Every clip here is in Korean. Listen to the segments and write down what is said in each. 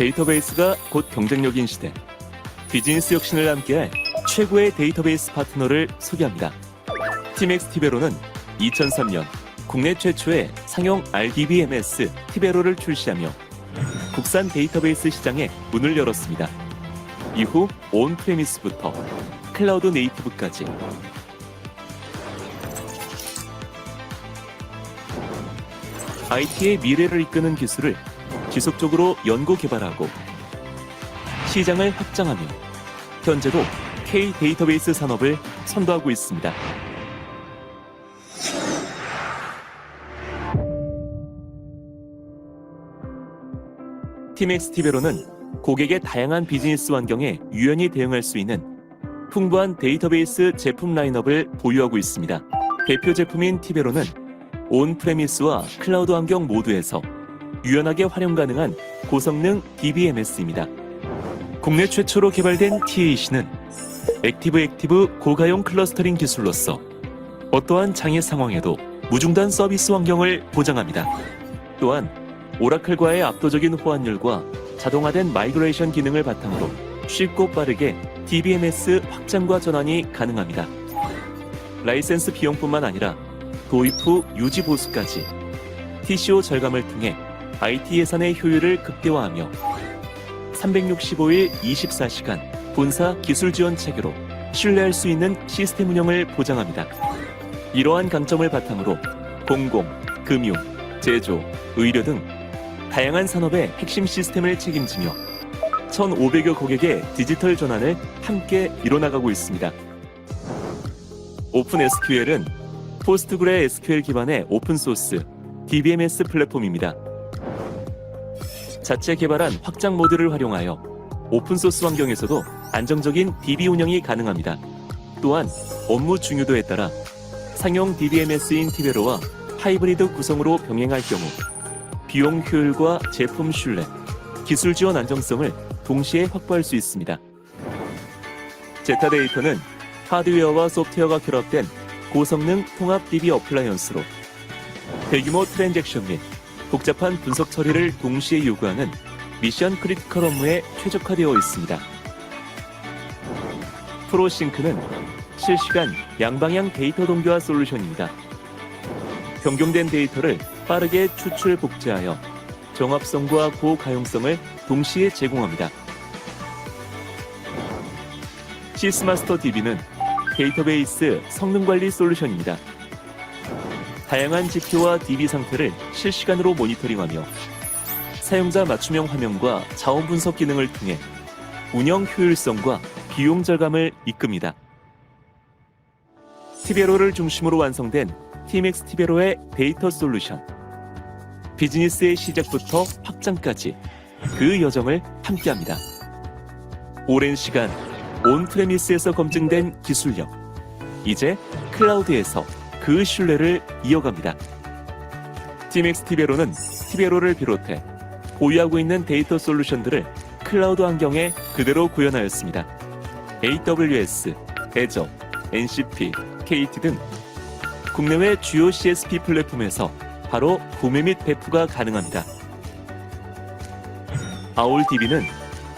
데이터베이스가 곧 경쟁력인 시대. 비즈니스 혁신을 함께할 최고의 데이터베이스 파트너를 소개합니다. 팀엑스 티베로는 2003년 국내 최초의 상용 RDBMS 티베로를 출시하며 국산 데이터베이스 시장에 문을 열었습니다. 이후 온 프레미스부터 클라우드 네이티브까지 IT의 미래를 이끄는 기술을 지속적으로 연구 개발하고 시장을 확장하며 현재도 K 데이터베이스 산업을 선도하고 있습니다. 팀엑스 티베로는 고객의 다양한 비즈니스 환경에 유연히 대응할 수 있는 풍부한 데이터베이스 제품 라인업을 보유하고 있습니다. 대표 제품인 티베로는 온 프레미스와 클라우드 환경 모두에서 유연하게 활용 가능한 고성능 DBMS입니다. 국내 최초로 개발된 TAC는 액티브 고가용 클러스터링 기술로서 어떠한 장애 상황에도 무중단 서비스 환경을 보장합니다. 또한 오라클과의 압도적인 호환율과 자동화된 마이그레이션 기능을 바탕으로 쉽고 빠르게 DBMS 확장과 전환이 가능합니다. 라이센스 비용뿐만 아니라 도입 후 유지 보수까지 TCO 절감을 통해 IT 예산의 효율을 극대화하며 365일 24시간 본사 기술 지원 체계로 신뢰할 수 있는 시스템 운영을 보장합니다. 이러한 강점을 바탕으로 공공, 금융, 제조, 의료 등 다양한 산업의 핵심 시스템을 책임지며 1,500여 고객의 디지털 전환을 함께 이뤄나가고 있습니다. 오픈 SQL은 포스트그레 SQL 기반의 오픈소스 DBMS 플랫폼입니다. 자체 개발한 확장 모드를 활용하여 오픈소스 환경에서도 안정적인 DB 운영이 가능합니다. 또한 업무 중요도에 따라 상용 DBMS인 티베로와 하이브리드 구성으로 병행할 경우 비용 효율과 제품 신뢰, 기술 지원 안정성을 동시에 확보할 수 있습니다. 제타 데이터는 하드웨어와 소프트웨어가 결합된 고성능 통합 DB 어플라이언스로 대규모 트랜잭션 및 복잡한 분석 처리를 동시에 요구하는 미션 크리티컬 업무에 최적화되어 있습니다. 프로싱크는 실시간 양방향 데이터 동기화 솔루션입니다. 변경된 데이터를 빠르게 추출 복제하여 정합성과 고가용성을 동시에 제공합니다. 시스마스터 DB는 데이터베이스 성능 관리 솔루션입니다. 다양한 지표와 DB 상태를 실시간으로 모니터링하며 사용자 맞춤형 화면과 자원 분석 기능을 통해 운영 효율성과 비용 절감을 이끕니다. 티베로를 중심으로 완성된 팀엑스 티베로의 데이터 솔루션. 비즈니스의 시작부터 확장까지 그 여정을 함께합니다. 오랜 시간 온 프레미스에서 검증된 기술력. 이제 클라우드에서 그 신뢰를 이어갑니다. 팀엑스 티베로는 티베로를 비롯해 보유하고 있는 데이터 솔루션들을 클라우드 환경에 그대로 구현하였습니다. AWS, Azure, NCP, KT 등 국내외 주요 CSP 플랫폼에서 바로 구매 및 배포가 가능합니다. 아울DB는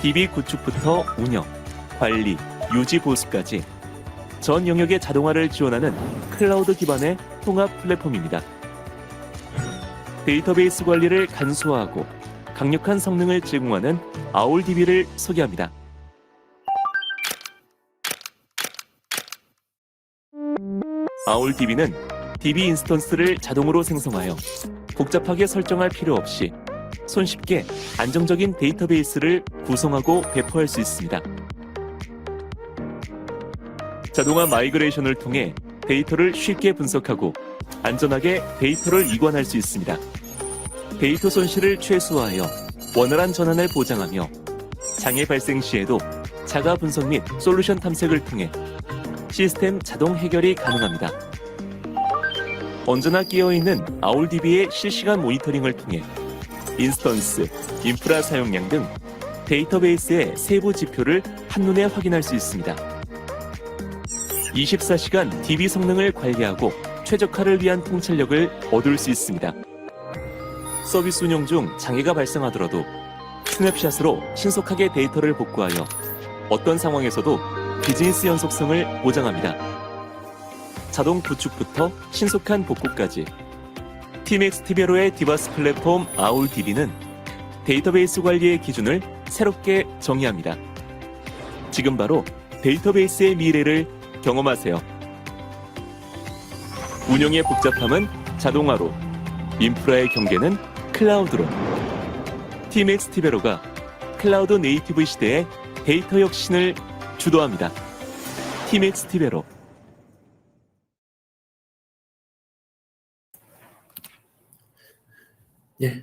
DB 구축부터 운영, 관리, 유지 보수까지 전 영역의 자동화를 지원하는 클라우드 기반의 통합 플랫폼입니다. 데이터베이스 관리를 간소화하고 강력한 성능을 제공하는 아울DB를 소개합니다. 아울DB는 DB 인스턴스를 자동으로 생성하여 복잡하게 설정할 필요 없이 손쉽게 안정적인 데이터베이스를 구성하고 배포할 수 있습니다. 자동화 마이그레이션을 통해 데이터를 쉽게 분석하고 안전하게 데이터를 이관할 수 있습니다. 데이터 손실을 최소화하여 원활한 전환을 보장하며 장애 발생 시에도 자가 분석 및 솔루션 탐색을 통해 시스템 자동 해결이 가능합니다. 언제나 끼어있는 아울DB의 실시간 모니터링을 통해 인스턴스, 인프라 사용량 등 데이터베이스의 세부 지표를 한눈에 확인할 수 있습니다. 24시간 DB 성능을 관리하고 최적화를 위한 통찰력을 얻을 수 있습니다. 서비스 운영 중 장애가 발생하더라도 스냅샷으로 신속하게 데이터를 복구하여 어떤 상황에서도 비즈니스 연속성을 보장합니다. 자동 구축부터 신속한 복구까지 TMX 티베로의 디바스 플랫폼 아울DB는 데이터베이스 관리의 기준을 새롭게 정의합니다. 지금 바로 데이터베이스의 미래를 경험하세요. 운영의 복잡함은 자동화로, 인프라의 경계는 클라우드로. TMX 티베로가 클라우드 네이티브 시대의 데이터 혁신을 주도합니다. TMX 티베로.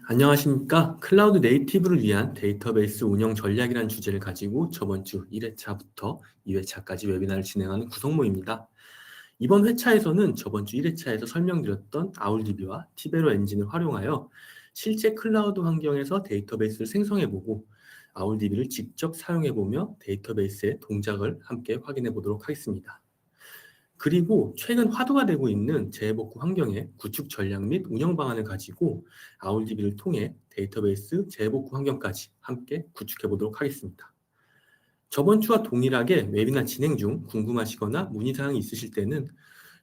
안녕하십니까. 클라우드 네이티브를 위한 데이터베이스 운영 전략이라는 주제를 가지고 저번 주 1회차부터 2회차까지 웨비나를 진행하는 구성모입니다. 이번 회차에서는 저번 주 1회차에서 설명드렸던 아울DB와 티베로 엔진을 활용하여 실제 클라우드 환경에서 데이터베이스를 생성해보고 아울DB를 직접 사용해보며 데이터베이스의 동작을 함께 확인해 보도록 하겠습니다. 그리고 최근 화두가 되고 있는 재해복구 환경의 구축 전략 및 운영 방안을 가지고 아울DB를 통해 데이터베이스 재해복구 환경까지 함께 구축해 보도록 하겠습니다. 저번 주와 동일하게 웨비나 진행 중 궁금하시거나 문의사항이 있으실 때는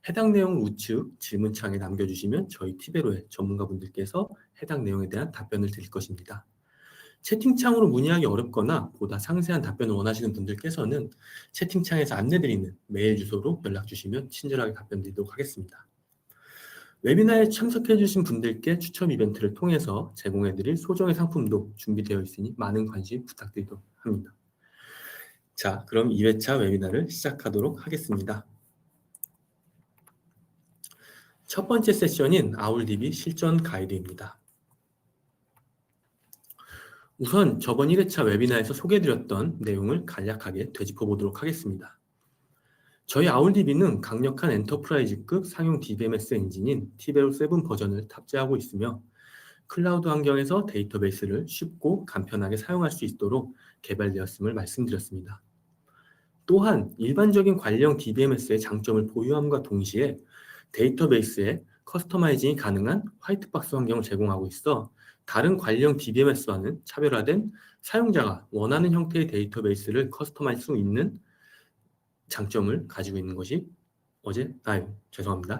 해당 내용을 우측 질문창에 남겨주시면 저희 티베로의 전문가분들께서 해당 내용에 대한 답변을 드릴 것입니다. 채팅창으로 문의하기 어렵거나 보다 상세한 답변을 원하시는 분들께서는 채팅창에서 안내드리는 메일 주소로 연락 주시면 친절하게 답변 드리도록 하겠습니다. 웨비나에 참석해주신 분들께 추첨 이벤트를 통해서 제공해드릴 소정의 상품도 준비되어 있으니 많은 관심 부탁드리도록 합니다. 자, 그럼 2회차 웨비나를 시작하도록 하겠습니다. 첫 번째 세션인 아울DB 실전 가이드입니다. 우선 저번 1회차 웨비나에서 소개해드렸던 내용을 간략하게 되짚어보도록 하겠습니다. 저희 아울DB는 강력한 엔터프라이즈급 상용 DBMS 엔진인 티베로 7 버전을 탑재하고 있으며 클라우드 환경에서 데이터베이스를 쉽고 간편하게 사용할 수 있도록 개발되었음을 말씀드렸습니다. 또한 일반적인 관리형 DBMS의 장점을 보유함과 동시에 데이터베이스에 커스터마이징이 가능한 화이트박스 환경을 제공하고 있어 다른 관리형 DBMS와는 차별화된 사용자가 원하는 형태의 데이터베이스를 커스터마이즈 수 있는 장점을 가지고 있는 것이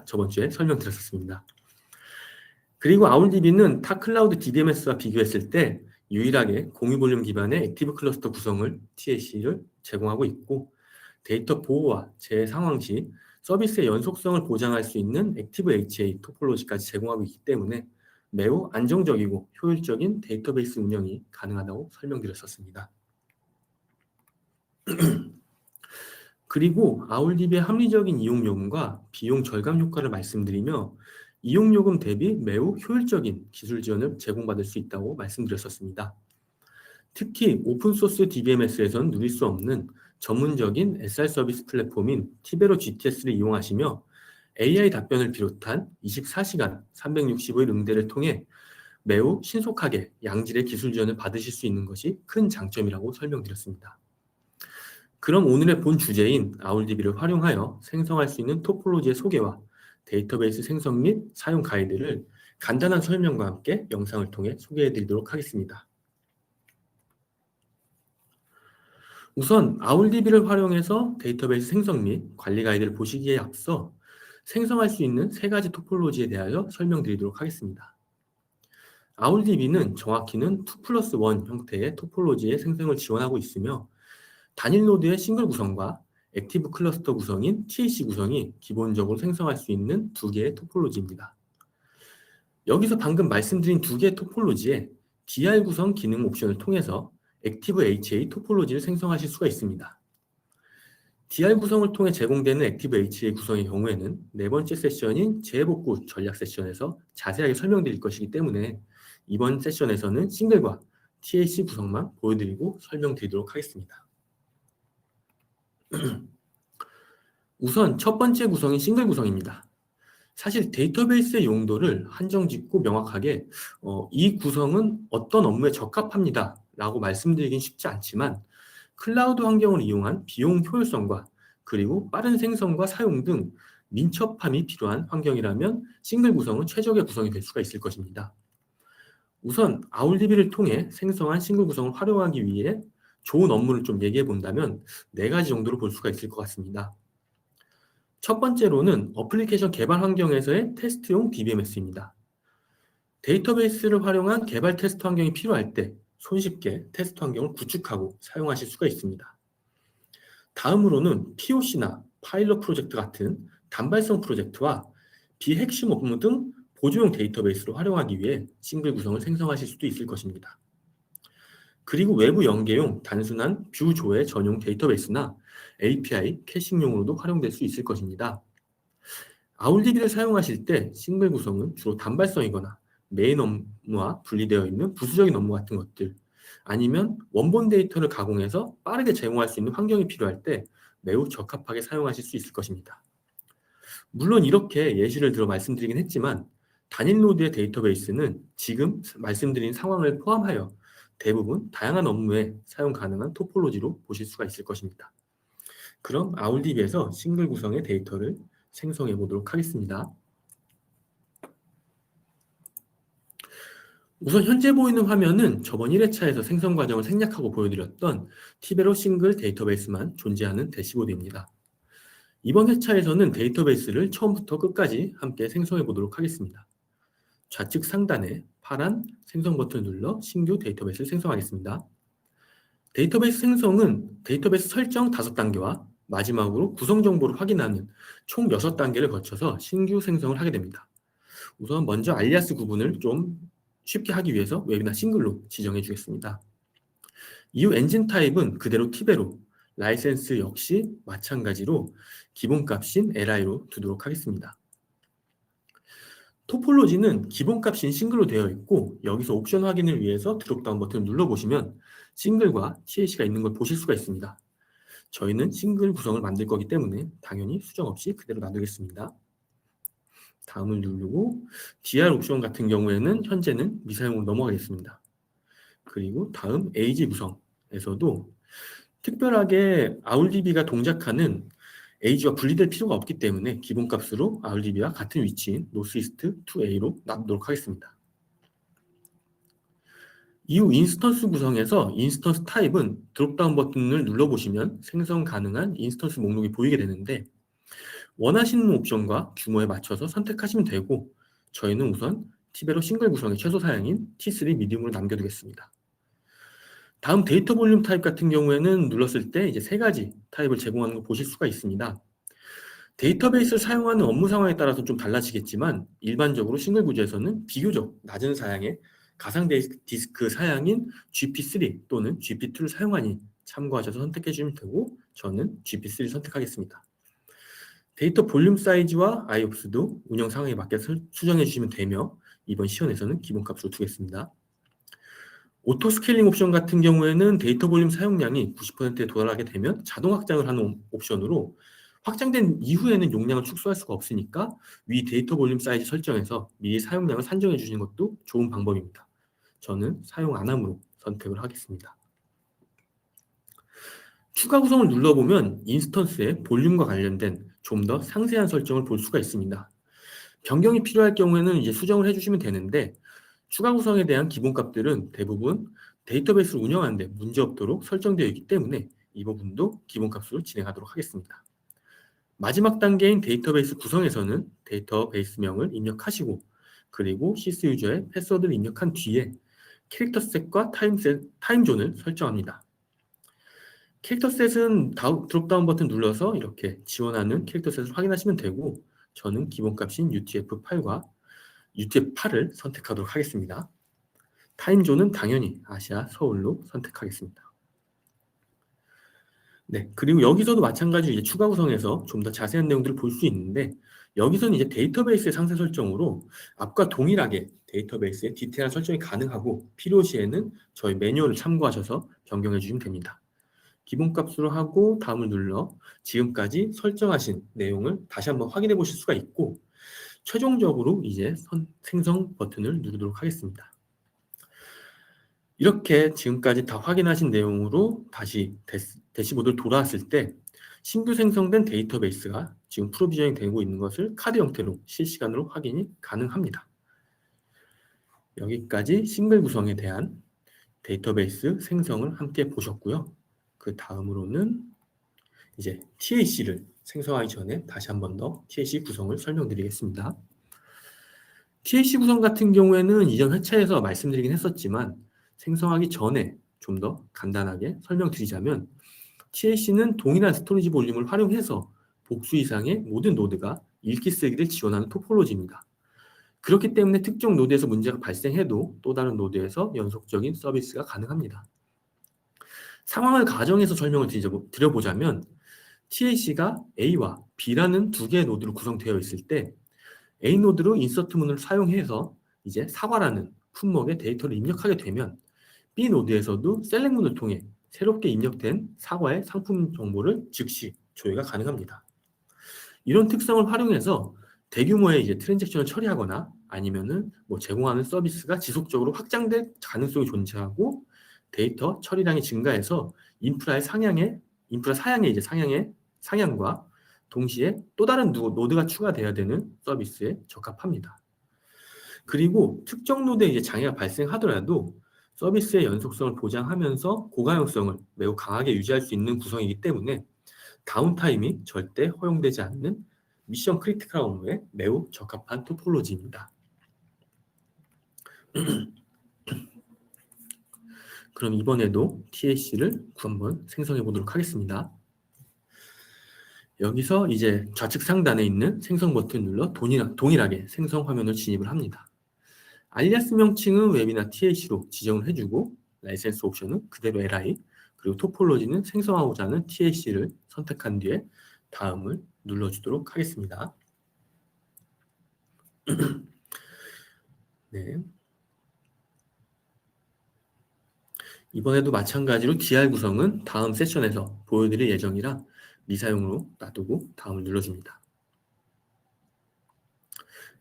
저번 주에 설명드렸었습니다. 그리고 아울DB는 타 클라우드 DBMS와 비교했을 때 유일하게 공유 볼륨 기반의 액티브 클러스터 구성을 TLC를 제공하고 있고 데이터 보호와 재해 상황 시 서비스의 연속성을 보장할 수 있는 액티브 HA 토폴로지까지 제공하고 있기 때문에 매우 안정적이고 효율적인 데이터베이스 운영이 가능하다고 설명드렸었습니다. 그리고 아울DB의 합리적인 이용요금과 비용 절감 효과를 말씀드리며 이용요금 대비 매우 효율적인 기술 지원을 제공받을 수 있다고 말씀드렸었습니다. 특히 오픈소스 DBMS에선 누릴 수 없는 전문적인 SR 서비스 플랫폼인 티베로 GTS를 이용하시며 AI 답변을 비롯한 24시간 365일 응대를 통해 매우 신속하게 양질의 기술 지원을 받으실 수 있는 것이 큰 장점이라고 설명드렸습니다. 그럼 오늘의 본 주제인 아울DB를 활용하여 생성할 수 있는 토폴로지의 소개와 데이터베이스 생성 및 사용 가이드를 간단한 설명과 함께 영상을 통해 소개해드리도록 하겠습니다. 우선 아울DB를 활용해서 데이터베이스 생성 및 관리 가이드를 보시기에 앞서 생성할 수 있는 세 가지 토폴로지에 대하여 설명드리도록 하겠습니다. 아울DB는 정확히는 2+1 형태의 토폴로지의 생성을 지원하고 있으며 단일 노드의 싱글 구성과 액티브 클러스터 구성인 TLC 구성이 기본적으로 생성할 수 있는 두 개의 토폴로지입니다. 여기서 방금 말씀드린 두 개의 토폴로지에 DR 구성 기능 옵션을 통해서 액티브 HA 토폴로지를 생성하실 수가 있습니다. DR 구성을 통해 제공되는 액티브 HA 구성의 경우에는 네 번째 세션인 재해복구 전략 세션에서 자세하게 설명드릴 것이기 때문에 이번 세션에서는 싱글과 TLC 구성만 보여드리고 설명드리도록 하겠습니다. 우선 첫 번째 구성인 싱글 구성입니다. 사실 데이터베이스의 용도를 한정짓고 명확하게 이 구성은 어떤 업무에 적합합니다 라고 말씀드리긴 쉽지 않지만 클라우드 환경을 이용한 비용 효율성과 그리고 빠른 생성과 사용 등 민첩함이 필요한 환경이라면 싱글 구성은 최적의 구성이 될 수가 있을 것입니다. 우선 아울DB를 통해 생성한 싱글 구성을 활용하기 위해 좋은 업무를 좀 얘기해 본다면 네 가지 정도로 볼 수가 있을 것 같습니다. 첫 번째로는 어플리케이션 개발 환경에서의 테스트용 DBMS입니다. 데이터베이스를 활용한 개발 테스트 환경이 필요할 때 손쉽게 테스트 환경을 구축하고 사용하실 수가 있습니다. 다음으로는 POC나 파일럿 프로젝트 같은 단발성 프로젝트와 비핵심 업무 등 보조용 데이터베이스를 활용하기 위해 싱글 구성을 생성하실 수도 있을 것입니다. 그리고 외부 연계용 단순한 뷰 조회 전용 데이터베이스나 API 캐싱용으로도 활용될 수 있을 것입니다. 아울DB를 사용하실 때 싱글 구성은 주로 단발성이거나 메인 업무와 분리되어 있는 부수적인 업무 같은 것들, 아니면 원본 데이터를 가공해서 빠르게 제공할 수 있는 환경이 필요할 때 매우 적합하게 사용하실 수 있을 것입니다. 물론 이렇게 예시를 들어 말씀드리긴 했지만 단일 노드의 데이터베이스는 지금 말씀드린 상황을 포함하여 대부분 다양한 업무에 사용 가능한 토폴로지로 보실 수가 있을 것입니다. 그럼 아울DB에서 싱글 구성의 데이터를 생성해 보도록 하겠습니다. 우선 현재 보이는 화면은 저번 1회차에서 생성 과정을 생략하고 보여드렸던 티베로 싱글 데이터베이스만 존재하는 대시보드입니다. 이번 회차에서는 데이터베이스를 처음부터 끝까지 함께 생성해 보도록 하겠습니다. 좌측 상단에 파란 생성 버튼을 눌러 신규 데이터베이스를 생성하겠습니다. 데이터베이스 생성은 데이터베이스 설정 5단계와 마지막으로 구성 정보를 확인하는 총 6단계를 거쳐서 신규 생성을 하게 됩니다. 우선 먼저 알리아스 구분을 좀 쉽게 하기 위해서 웹이나 싱글로 지정해 주겠습니다. 이후 엔진 타입은 그대로 티베로, 라이센스 역시 마찬가지로 기본값인 li로 두도록 하겠습니다. 토폴로지는 기본값인 싱글로 되어 있고 여기서 옵션 확인을 위해서 드롭다운 버튼을 눌러보시면 싱글과 TLC가 있는 걸 보실 수가 있습니다. 저희는 싱글 구성을 만들 거기 때문에 당연히 수정 없이 그대로 놔두겠습니다. 다음을 누르고 DR 옵션 같은 경우에는 현재는 미사용으로 넘어가겠습니다. 그리고 다음 AG 구성에서도 특별하게 아울DB가 동작하는 AG와 분리될 필요가 없기 때문에 기본값으로 아울DB와 같은 위치인 노스이스트 2A로 놔두도록 하겠습니다. 이후 인스턴스 구성에서 인스턴스 타입은 드롭다운 버튼을 눌러보시면 생성 가능한 인스턴스 목록이 보이게 되는데 원하시는 옵션과 규모에 맞춰서 선택하시면 되고 저희는 우선 티베로 싱글 구성의 최소 사양인 T3 미디움으로 남겨두겠습니다. 다음 데이터 볼륨 타입 같은 경우에는 눌렀을 때 이제 3가지 타입을 제공하는 걸 보실 수가 있습니다. 데이터베이스를 사용하는 업무 상황에 따라서 좀 달라지겠지만 일반적으로 싱글 구조에서는 비교적 낮은 사양의 가상 디스크 사양인 GP3 또는 GP2를 사용하니 참고하셔서 선택해 주시면 되고 저는 GP3를 선택하겠습니다. 데이터 볼륨 사이즈와 IOPS도 운영 상황에 맞게 수정해 주시면 되며 이번 시연에서는 기본값으로 두겠습니다. 오토 스케일링 옵션 같은 경우에는 데이터 볼륨 사용량이 90%에 도달하게 되면 자동 확장을 하는 옵션으로 확장된 이후에는 용량을 축소할 수가 없으니까 위 데이터 볼륨 사이즈 설정에서 미리 사용량을 산정해 주시는 것도 좋은 방법입니다. 저는 사용 안 함으로 선택을 하겠습니다. 추가 구성을 눌러보면 인스턴스의 볼륨과 관련된 좀 더 상세한 설정을 볼 수가 있습니다. 변경이 필요할 경우에는 이제 수정을 해주시면 되는데 추가 구성에 대한 기본값들은 대부분 데이터베이스를 운영하는데 문제없도록 설정되어 있기 때문에 이 부분도 기본값으로 진행하도록 하겠습니다. 마지막 단계인 데이터베이스 구성에서는 데이터베이스명을 입력하시고 그리고 시스 유저의 패스워드를 입력한 뒤에 캐릭터셋과 타임존을 설정합니다. 캐릭터셋은 드롭다운 버튼 눌러서 이렇게 지원하는 캐릭터셋을 확인하시면 되고 저는 기본값인 UTF-8과 UTF-8을 선택하도록 하겠습니다. 타임존은 당연히 아시아 서울로 선택하겠습니다. 네, 그리고 여기서도 마찬가지로 이제 추가 구성에서 좀 더 자세한 내용들을 볼 수 있는데 여기서는 이제 데이터베이스의 상세 설정으로 앞과 동일하게 데이터베이스의 디테일한 설정이 가능하고 필요시에는 저희 매뉴얼을 참고하셔서 변경해 주시면 됩니다. 기본값으로 하고 다음을 눌러 지금까지 설정하신 내용을 다시 한번 확인해 보실 수가 있고 최종적으로 이제 생성 버튼을 누르도록 하겠습니다. 이렇게 지금까지 다 확인하신 내용으로 다시 대시보드를 돌아왔을 때 신규 생성된 데이터베이스가 지금 프로비저닝 되고 있는 것을 카드 형태로 실시간으로 확인이 가능합니다. 여기까지 싱글 구성에 대한 데이터베이스 생성을 함께 보셨고요. 그 다음으로는 이제 TAC를 생성하기 전에 다시 한 번 더 TAC 구성을 설명드리겠습니다. TAC 구성 같은 경우에는 이전 회차에서 말씀드리긴 했었지만 생성하기 전에 좀 더 간단하게 설명드리자면 TAC는 동일한 스토리지 볼륨을 활용해서 복수 이상의 모든 노드가 읽기 쓰기를 지원하는 토폴로지입니다. 그렇기 때문에 특정 노드에서 문제가 발생해도 또 다른 노드에서 연속적인 서비스가 가능합니다. 상황을 가정해서 설명을 드려보자면 TAC가 A와 B라는 두 개의 노드로 구성되어 있을 때 A 노드로 인서트 문을 사용해서 이제 사과라는 품목에 데이터를 입력하게 되면 B 노드에서도 셀렉 문을 통해 새롭게 입력된 사과의 상품 정보를 즉시 조회가 가능합니다. 이런 특성을 활용해서 대규모의 이제 트랜잭션을 처리하거나 아니면은 뭐 제공하는 서비스가 지속적으로 확장될 가능성이 존재하고 데이터 처리량이 증가해서 인프라 사양의 이제 상향과 동시에 또 다른 노드가 추가되어야 되는 서비스에 적합합니다. 그리고 특정 노드에 이제 장애가 발생하더라도 서비스의 연속성을 보장하면서 고가용성을 매우 강하게 유지할 수 있는 구성이기 때문에 다운타임이 절대 허용되지 않는 미션 크리티컬 업무에 매우 적합한 토폴로지입니다. 그럼 이번에도 TAC를 한번 생성해 보도록 하겠습니다. 여기서 이제 좌측 상단에 있는 생성 버튼 눌러 동일하게 생성 화면을 진입을 합니다. 알리아스 명칭은 웹이나 TAC로 지정을 해주고 라이센스 옵션은 그대로 LI 그리고 토폴로지는 생성하고자 하는 TAC를 선택한 뒤에 다음을 눌러주도록 하겠습니다. 네. 이번에도 마찬가지로 DR 구성은 다음 세션에서 보여드릴 예정이라 미사용으로 놔두고 다음을 눌러줍니다.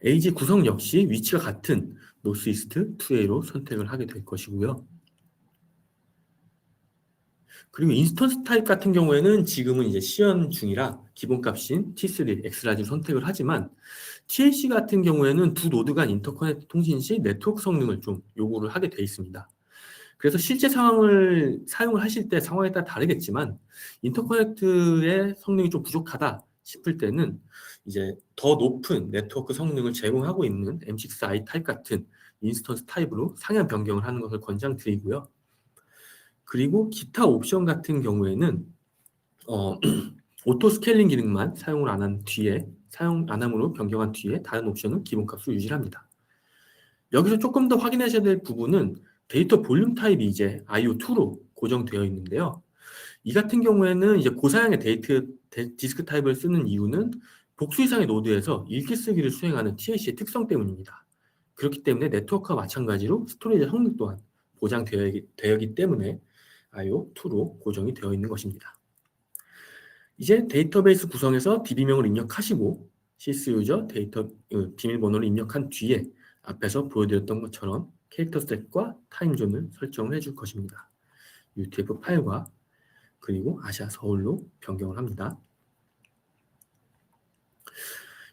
AG 구성 역시 위치가 같은 노스이스트 2A로 선택을 하게 될 것이고요. 그리고 인스턴스 타입 같은 경우에는 지금은 이제 시연 중이라 기본값인 T3, X라지를 선택을 하지만 TLC 같은 경우에는 두 노드 간 인터커넥트 통신 시 네트워크 성능을 좀 요구를 하게 돼 있습니다. 그래서 실제 상황을 사용을 하실 때 상황에 따라 다르겠지만 인터커넥트의 성능이 좀 부족하다 싶을 때는 이제 더 높은 네트워크 성능을 제공하고 있는 M6i 타입 같은 인스턴스 타입으로 상향 변경을 하는 것을 권장드리고요. 그리고 기타 옵션 같은 경우에는 오토 스케일링 기능만 사용을 안 한 뒤에 사용 안 함으로 변경한 뒤에 다른 옵션은 기본값으로 유지합니다. 여기서 조금 더 확인하셔야 될 부분은 데이터 볼륨 타입이 이제 IO2로 고정되어 있는데요. 이 같은 경우에는 이제 고사양의 디스크 타입을 쓰는 이유는 복수 이상의 노드에서 읽기 쓰기를 수행하는 TLC의 특성 때문입니다. 그렇기 때문에 네트워크와 마찬가지로 스토리지 성능 또한 보장되어 있기 때문에 IO2로 고정이 되어 있는 것입니다. 이제 데이터베이스 구성에서 DB명을 입력하시고 시스 유저 데이터 비밀번호를 입력한 뒤에 앞에서 보여드렸던 것처럼 캐릭터셋과 타임존을 설정을 해줄 것입니다. UTF 파일과 그리고 아시아 서울로 변경을 합니다.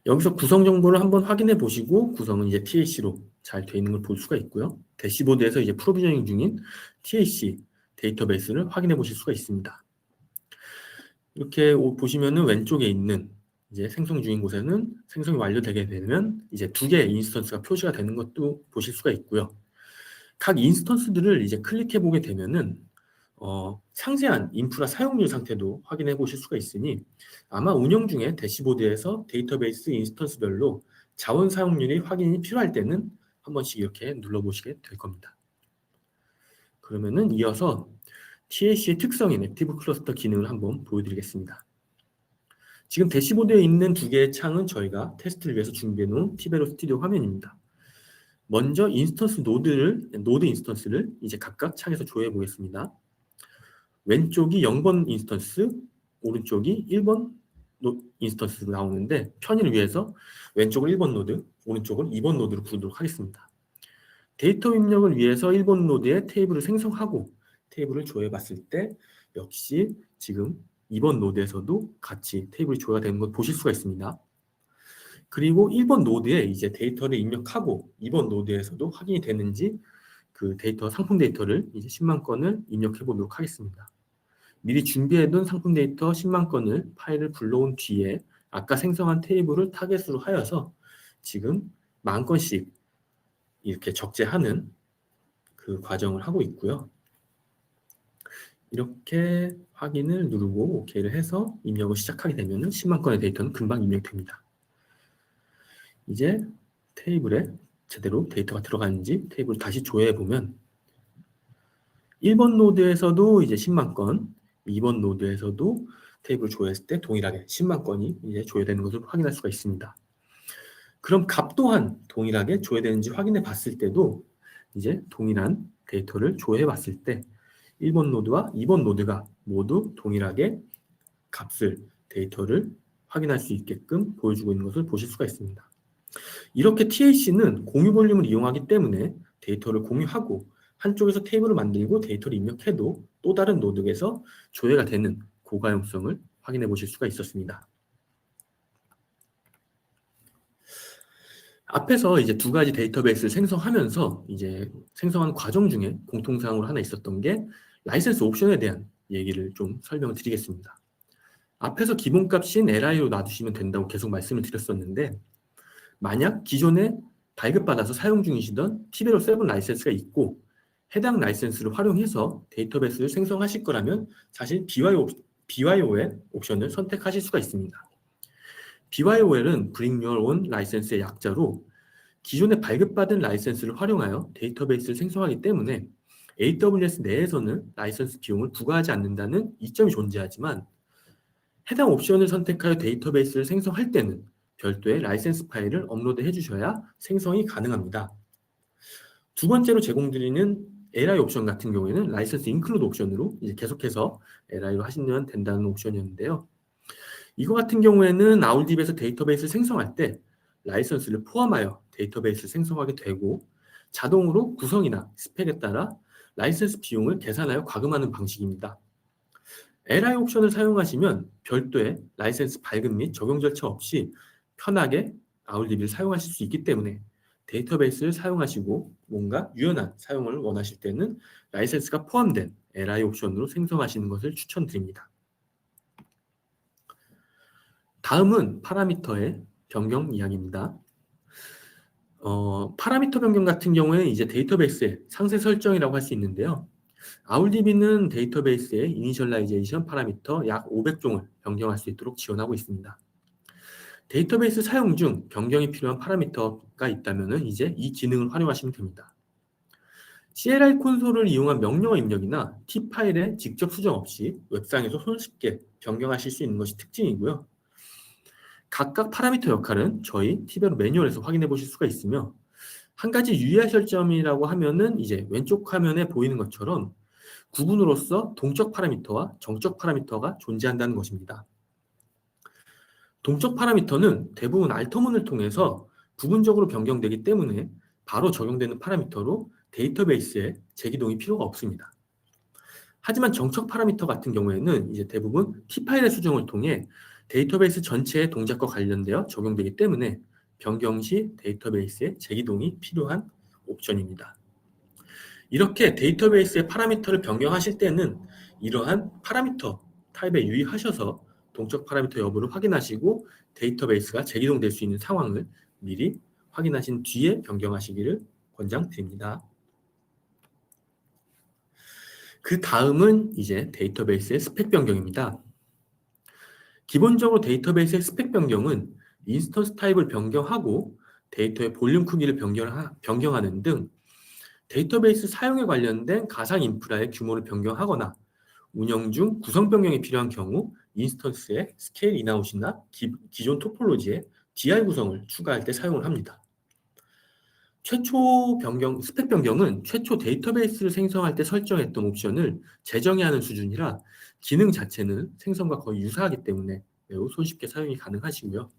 여기서 구성 정보를 한번 확인해 보시고 구성은 이제 TAC로 잘 되어 있는 걸 볼 수가 있고요. 대시보드에서 이제 프로비저닝 중인 TAC 데이터베이스를 확인해 보실 수가 있습니다. 이렇게 보시면은 왼쪽에 있는 이제 생성 중인 곳에는 생성이 완료되게 되면 이제 두 개의 인스턴스가 표시가 되는 것도 보실 수가 있고요. 각 인스턴스들을 이제 클릭해 보게 되면은 상세한 인프라 사용률 상태도 확인해 보실 수가 있으니 아마 운영 중에 대시보드에서 데이터베이스 인스턴스별로 자원 사용률이 확인이 필요할 때는 한 번씩 이렇게 눌러보시게 될 겁니다. 그러면은 이어서 TAC의 특성인 액티브 클러스터 기능을 한번 보여드리겠습니다. 지금 대시보드에 있는 두 개의 창은 저희가 테스트를 위해서 준비해 놓은 티베로 스튜디오 화면입니다. 먼저 노드 인스턴스를 이제 각각 창에서 조회해 보겠습니다. 왼쪽이 0번 인스턴스, 오른쪽이 1번 인스턴스로 나오는데 편의를 위해서 왼쪽을 1번 노드, 오른쪽을 2번 노드로 부르도록 하겠습니다. 데이터 입력을 위해서 1번 노드에 테이블을 생성하고 테이블을 조회해 봤을 때 역시 지금 2번 노드에서도 같이 테이블이 조회가 되는 걸 보실 수가 있습니다. 그리고 1번 노드에 이제 데이터를 입력하고 2번 노드에서도 확인이 되는지 그 데이터, 상품 데이터를 이제 10만 건을 입력해 보도록 하겠습니다. 미리 준비해둔 상품 데이터 10만 건을 파일을 불러온 뒤에 아까 생성한 테이블을 타겟으로 하여서 지금 10,000건씩 이렇게 적재하는 그 과정을 하고 있고요. 이렇게 확인을 누르고 OK를 해서 입력을 시작하게 되면 10만 건의 데이터는 금방 입력됩니다. 이제 테이블에 제대로 데이터가 들어가는지 테이블을 다시 조회해 보면 1번 노드에서도 이제 10만 건, 2번 노드에서도 테이블 조회했을 때 동일하게 10만 건이 이제 조회되는 것을 확인할 수가 있습니다. 그럼 값 또한 동일하게 조회되는지 확인해 봤을 때도 이제 동일한 데이터를 조회해 봤을 때 1번 노드와 2번 노드가 모두 동일하게 값을, 데이터를 확인할 수 있게끔 보여주고 있는 것을 보실 수가 있습니다. 이렇게 TLC는 공유 볼륨을 이용하기 때문에 데이터를 공유하고 한쪽에서 테이블을 만들고 데이터를 입력해도 또 다른 노드에서 조회가 되는 고가용성을 확인해 보실 수가 있었습니다. 앞에서 이제 두 가지 데이터베이스를 생성하면서 이제 생성하는 과정 중에 공통사항으로 하나 있었던 게 라이센스 옵션에 대한 얘기를 좀 설명을 드리겠습니다. 앞에서 기본값인 LI로 놔두시면 된다고 계속 말씀을 드렸었는데 만약 기존에 발급받아서 사용 중이시던 티베로 7 라이센스가 있고 해당 라이센스를 활용해서 데이터베이스를 생성하실 거라면 사실 BYOL 옵션을 선택하실 수가 있습니다. BYOL은 Bring Your Own 라이센스의 약자로 기존에 발급받은 라이센스를 활용하여 데이터베이스를 생성하기 때문에 AWS 내에서는 라이센스 비용을 부과하지 않는다는 이점이 존재하지만 해당 옵션을 선택하여 데이터베이스를 생성할 때는 별도의 라이센스 파일을 업로드해 주셔야 생성이 가능합니다. 두 번째로 제공드리는 LI 옵션 같은 경우에는 라이센스 인클루드 옵션으로 이제 계속해서 LI로 하시면 된다는 옵션이었는데요. 이거 같은 경우에는 아울딥에서 데이터베이스를 생성할 때 라이센스를 포함하여 데이터베이스를 생성하게 되고 자동으로 구성이나 스펙에 따라 라이센스 비용을 계산하여 과금하는 방식입니다. LI 옵션을 사용하시면 별도의 라이센스 발급 및 적용 절차 없이 편하게 아울딥을 사용하실 수 있기 때문에 데이터베이스를 사용하시고 뭔가 유연한 사용을 원하실 때는 라이센스가 포함된 LI 옵션으로 생성하시는 것을 추천드립니다. 다음은 파라미터의 변경 이야기입니다. 파라미터 변경 같은 경우에 이제 데이터베이스의 상세 설정이라고 할 수 있는데요. 아울DB는 데이터베이스의 이니셜라이제이션 파라미터 약 500종을 변경할 수 있도록 지원하고 있습니다. 데이터베이스 사용 중 변경이 필요한 파라미터가 있다면 이제 이 기능을 활용하시면 됩니다. CLI 콘솔을 이용한 명령어 입력이나 T 파일에 직접 수정 없이 웹상에서 손쉽게 변경하실 수 있는 것이 특징이고요. 각각 파라미터 역할은 저희 티베로 매뉴얼에서 확인해 보실 수가 있으며 한 가지 유의하실 점이라고 하면은 이제 왼쪽 화면에 보이는 것처럼 구분으로서 동적 파라미터와 정적 파라미터가 존재한다는 것입니다. 동적 파라미터는 대부분 알터문을 통해서 부분적으로 변경되기 때문에 바로 적용되는 파라미터로 데이터베이스에 재기동이 필요가 없습니다. 하지만 정적 파라미터 같은 경우에는 이제 대부분 T 파일의 수정을 통해 데이터베이스 전체의 동작과 관련되어 적용되기 때문에 변경 시 데이터베이스의 재기동이 필요한 옵션입니다. 이렇게 데이터베이스의 파라미터를 변경하실 때는 이러한 파라미터 타입에 유의하셔서 동적 파라미터 여부를 확인하시고 데이터베이스가 재기동될 수 있는 상황을 미리 확인하신 뒤에 변경하시기를 권장드립니다. 그 다음은 이제 데이터베이스의 스펙 변경입니다. 기본적으로 데이터베이스의 스펙 변경은 인스턴스 타입을 변경하고 데이터의 볼륨 크기를 변경하는 등 데이터베이스 사용에 관련된 가상 인프라의 규모를 변경하거나 운영 중 구성 변경이 필요한 경우 인스턴스의 스케일 인아웃이나 기존 토폴로지에 DI 구성을 추가할 때 사용을 합니다. 스펙 변경은 최초 데이터베이스를 생성할 때 설정했던 옵션을 재정의하는 수준이라 기능 자체는 생성과 거의 유사하기 때문에 매우 손쉽게 사용이 가능하시고요.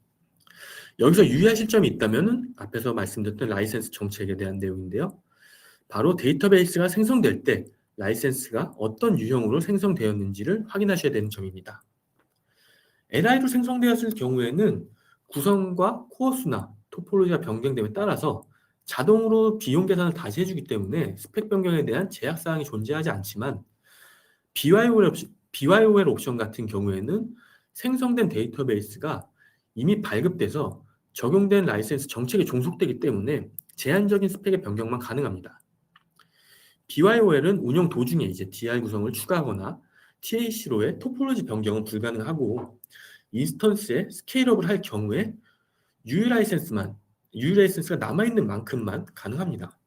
여기서 유의하실 점이 있다면 앞에서 말씀드렸던 라이센스 정책에 대한 내용인데요. 바로 데이터베이스가 생성될 때 라이센스가 어떤 유형으로 생성되었는지를 확인하셔야 되는 점입니다. LI로 생성되었을 경우에는 구성과 코어 수나 토폴로지가 변경됨에 따라서 자동으로 비용 계산을 다시 해주기 때문에 스펙 변경에 대한 제약 사항이 존재하지 않지만 BYOL 옵션 같은 경우에는 생성된 데이터베이스가 이미 발급돼서 적용된 라이센스 정책에 종속되기 때문에 제한적인 스펙의 변경만 가능합니다. BYOL은 운영 도중에 이제 DR 구성을 추가하거나 TAC로의 토폴로지 변경은 불가능하고 인스턴스에 스케일업을 할 경우에 유유 라이센스가 남아있는 만큼만 가능합니다.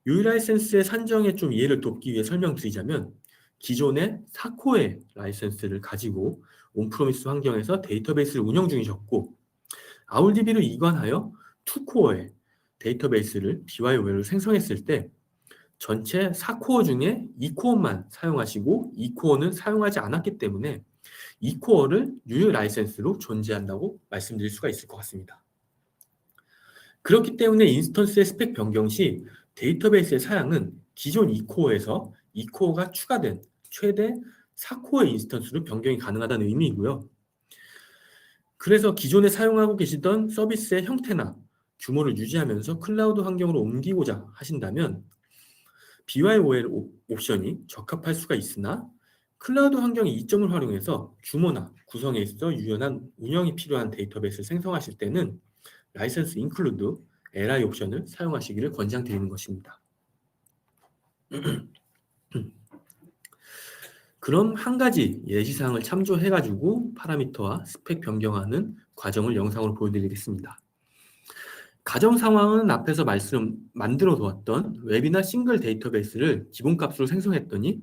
유유 라이센스의 산정에 좀 이해를 돕기 위해 설명드리자면 기존의 4코어의 라이센스를 가지고 온프로미스 환경에서 데이터베이스를 운영 중이셨고 아울DB를 이관하여 2코어의 데이터베이스를 BYOL로 생성했을 때 전체 4코어 중에 2코어만 사용하시고 2코어는 사용하지 않았기 때문에 2코어를 유유 라이센스로 존재한다고 말씀드릴 수가 있을 것 같습니다. 그렇기 때문에 인스턴스의 스펙 변경 시 데이터베이스의 사양은 기존 2코어에서 2코어가 추가된 최대 4코어의 인스턴스로 변경이 가능하다는 의미이고요. 그래서 기존에 사용하고 계시던 서비스의 형태나 규모를 유지하면서 클라우드 환경으로 옮기고자 하신다면 BYOL 옵션이 적합할 수가 있으나 클라우드 환경의 이점을 활용해서 규모나 구성에 있어 유연한 운영이 필요한 데이터베이스를 생성하실 때는 라이센스 인클루드 LI 옵션을 사용하시기를 권장드리는 것입니다. 그럼 한 가지 예시사항을 참조해가지고 파라미터와 스펙 변경하는 과정을 영상으로 보여드리겠습니다. 가정 상황은 앞에서 만들어 두었던 웹이나 싱글 데이터베이스를 기본값으로 생성했더니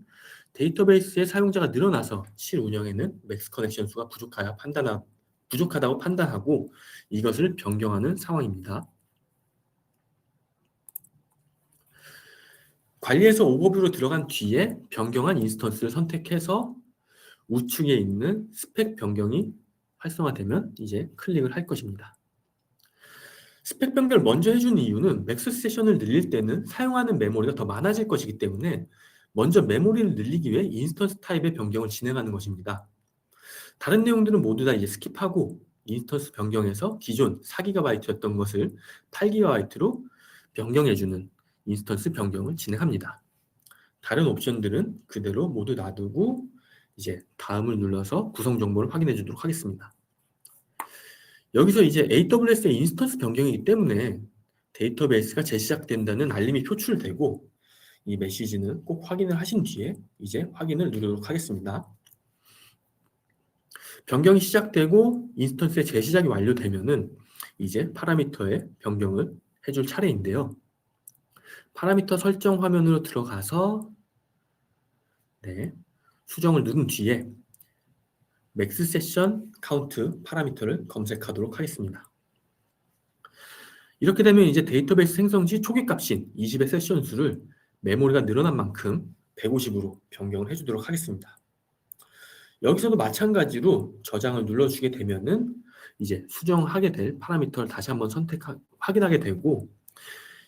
데이터베이스의 사용자가 늘어나서 실운영에는 맥스 커넥션 수가 부족하다고 판단하고 이것을 변경하는 상황입니다. 관리에서 오버뷰로 들어간 뒤에 변경한 인스턴스를 선택해서 우측에 있는 스펙 변경이 활성화되면 이제 클릭을 할 것입니다. 스펙 변경을 먼저 해주는 이유는 맥스 세션을 늘릴 때는 사용하는 메모리가 더 많아질 것이기 때문에 먼저 메모리를 늘리기 위해 인스턴스 타입의 변경을 진행하는 것입니다. 다른 내용들은 모두 다 이제 스킵하고 인스턴스 변경해서 기존 4GB였던 것을 8GB로 변경해주는 인스턴스 변경을 진행합니다. 다른 옵션들은 그대로 모두 놔두고 이제 다음을 눌러서 구성 정보를 확인해 주도록 하겠습니다. 여기서 이제 AWS의 인스턴스 변경이기 때문에 데이터베이스가 재시작된다는 알림이 표출되고 이 메시지는 꼭 확인을 하신 뒤에 이제 확인을 누르도록 하겠습니다. 변경이 시작되고 인스턴스의 재시작이 완료되면은 이제 파라미터의 변경을 해줄 차례인데요. 파라미터 설정 화면으로 들어가서 수정을 누른 뒤에 맥스 세션 카운트 파라미터를 검색하도록 하겠습니다. 이렇게 되면 이제 데이터베이스 생성 시 초기 값인 20의 세션 수를 메모리가 늘어난 만큼 150으로 변경을 해주도록 하겠습니다. 여기서도 마찬가지로 저장을 눌러주게 되면은 이제 수정하게 될 파라미터를 다시 한번 확인하게 되고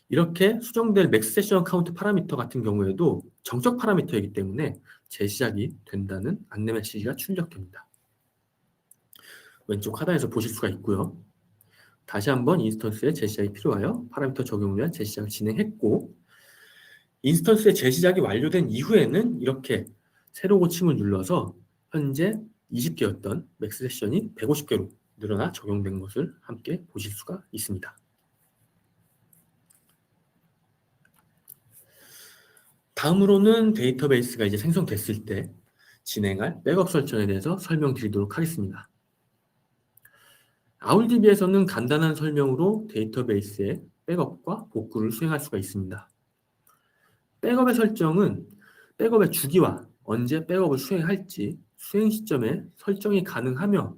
이렇게 수정될 맥스 세션 카운트 파라미터 같은 경우에도 정적 파라미터이기 때문에 재시작이 된다는 안내 메시지가 출력됩니다. 왼쪽 하단에서 보실 수가 있고요. 다시 한번 인스턴스의 재시작이 필요하여 파라미터 적용을 위한 재시작을 진행했고 인스턴스의 재시작이 완료된 이후에는 이렇게 새로 고침을 눌러서 현재 20개였던 맥스 세션이 150개로 늘어나 적용된 것을 함께 보실 수가 있습니다. 다음으로는 데이터베이스가 이제 생성됐을 때 진행할 백업 설정에 대해서 설명드리도록 하겠습니다. 아울DB에서는 간단한 설명으로 데이터베이스의 백업과 복구를 수행할 수가 있습니다. 백업의 설정은 백업의 주기와 언제 백업을 수행할지 수행 시점에 설정이 가능하며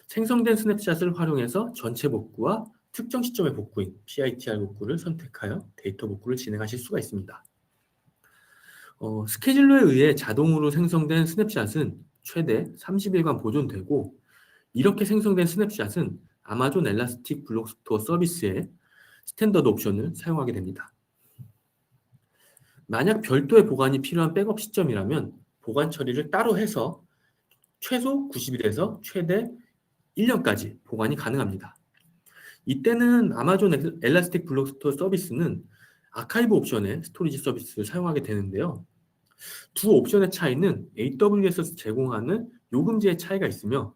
생성된 스냅샷을 활용해서 전체 복구와 특정 시점의 복구인 PITR 복구를 선택하여 데이터 복구를 진행하실 수가 있습니다. 스케줄러에 의해 자동으로 생성된 스냅샷은 최대 30일간 보존되고 이렇게 생성된 스냅샷은 아마존 엘라스틱 블록 스토어 서비스의 스탠더드 옵션을 사용하게 됩니다. 만약 별도의 보관이 필요한 백업 시점이라면 보관 처리를 따로 해서 최소 90일에서 최대 1년까지 보관이 가능합니다. 이때는 아마존 엘라스틱 블록 스토어 서비스는 아카이브 옵션의 스토리지 서비스를 사용하게 되는데요. 두 옵션의 차이는 AWS에서 제공하는 요금제의 차이가 있으며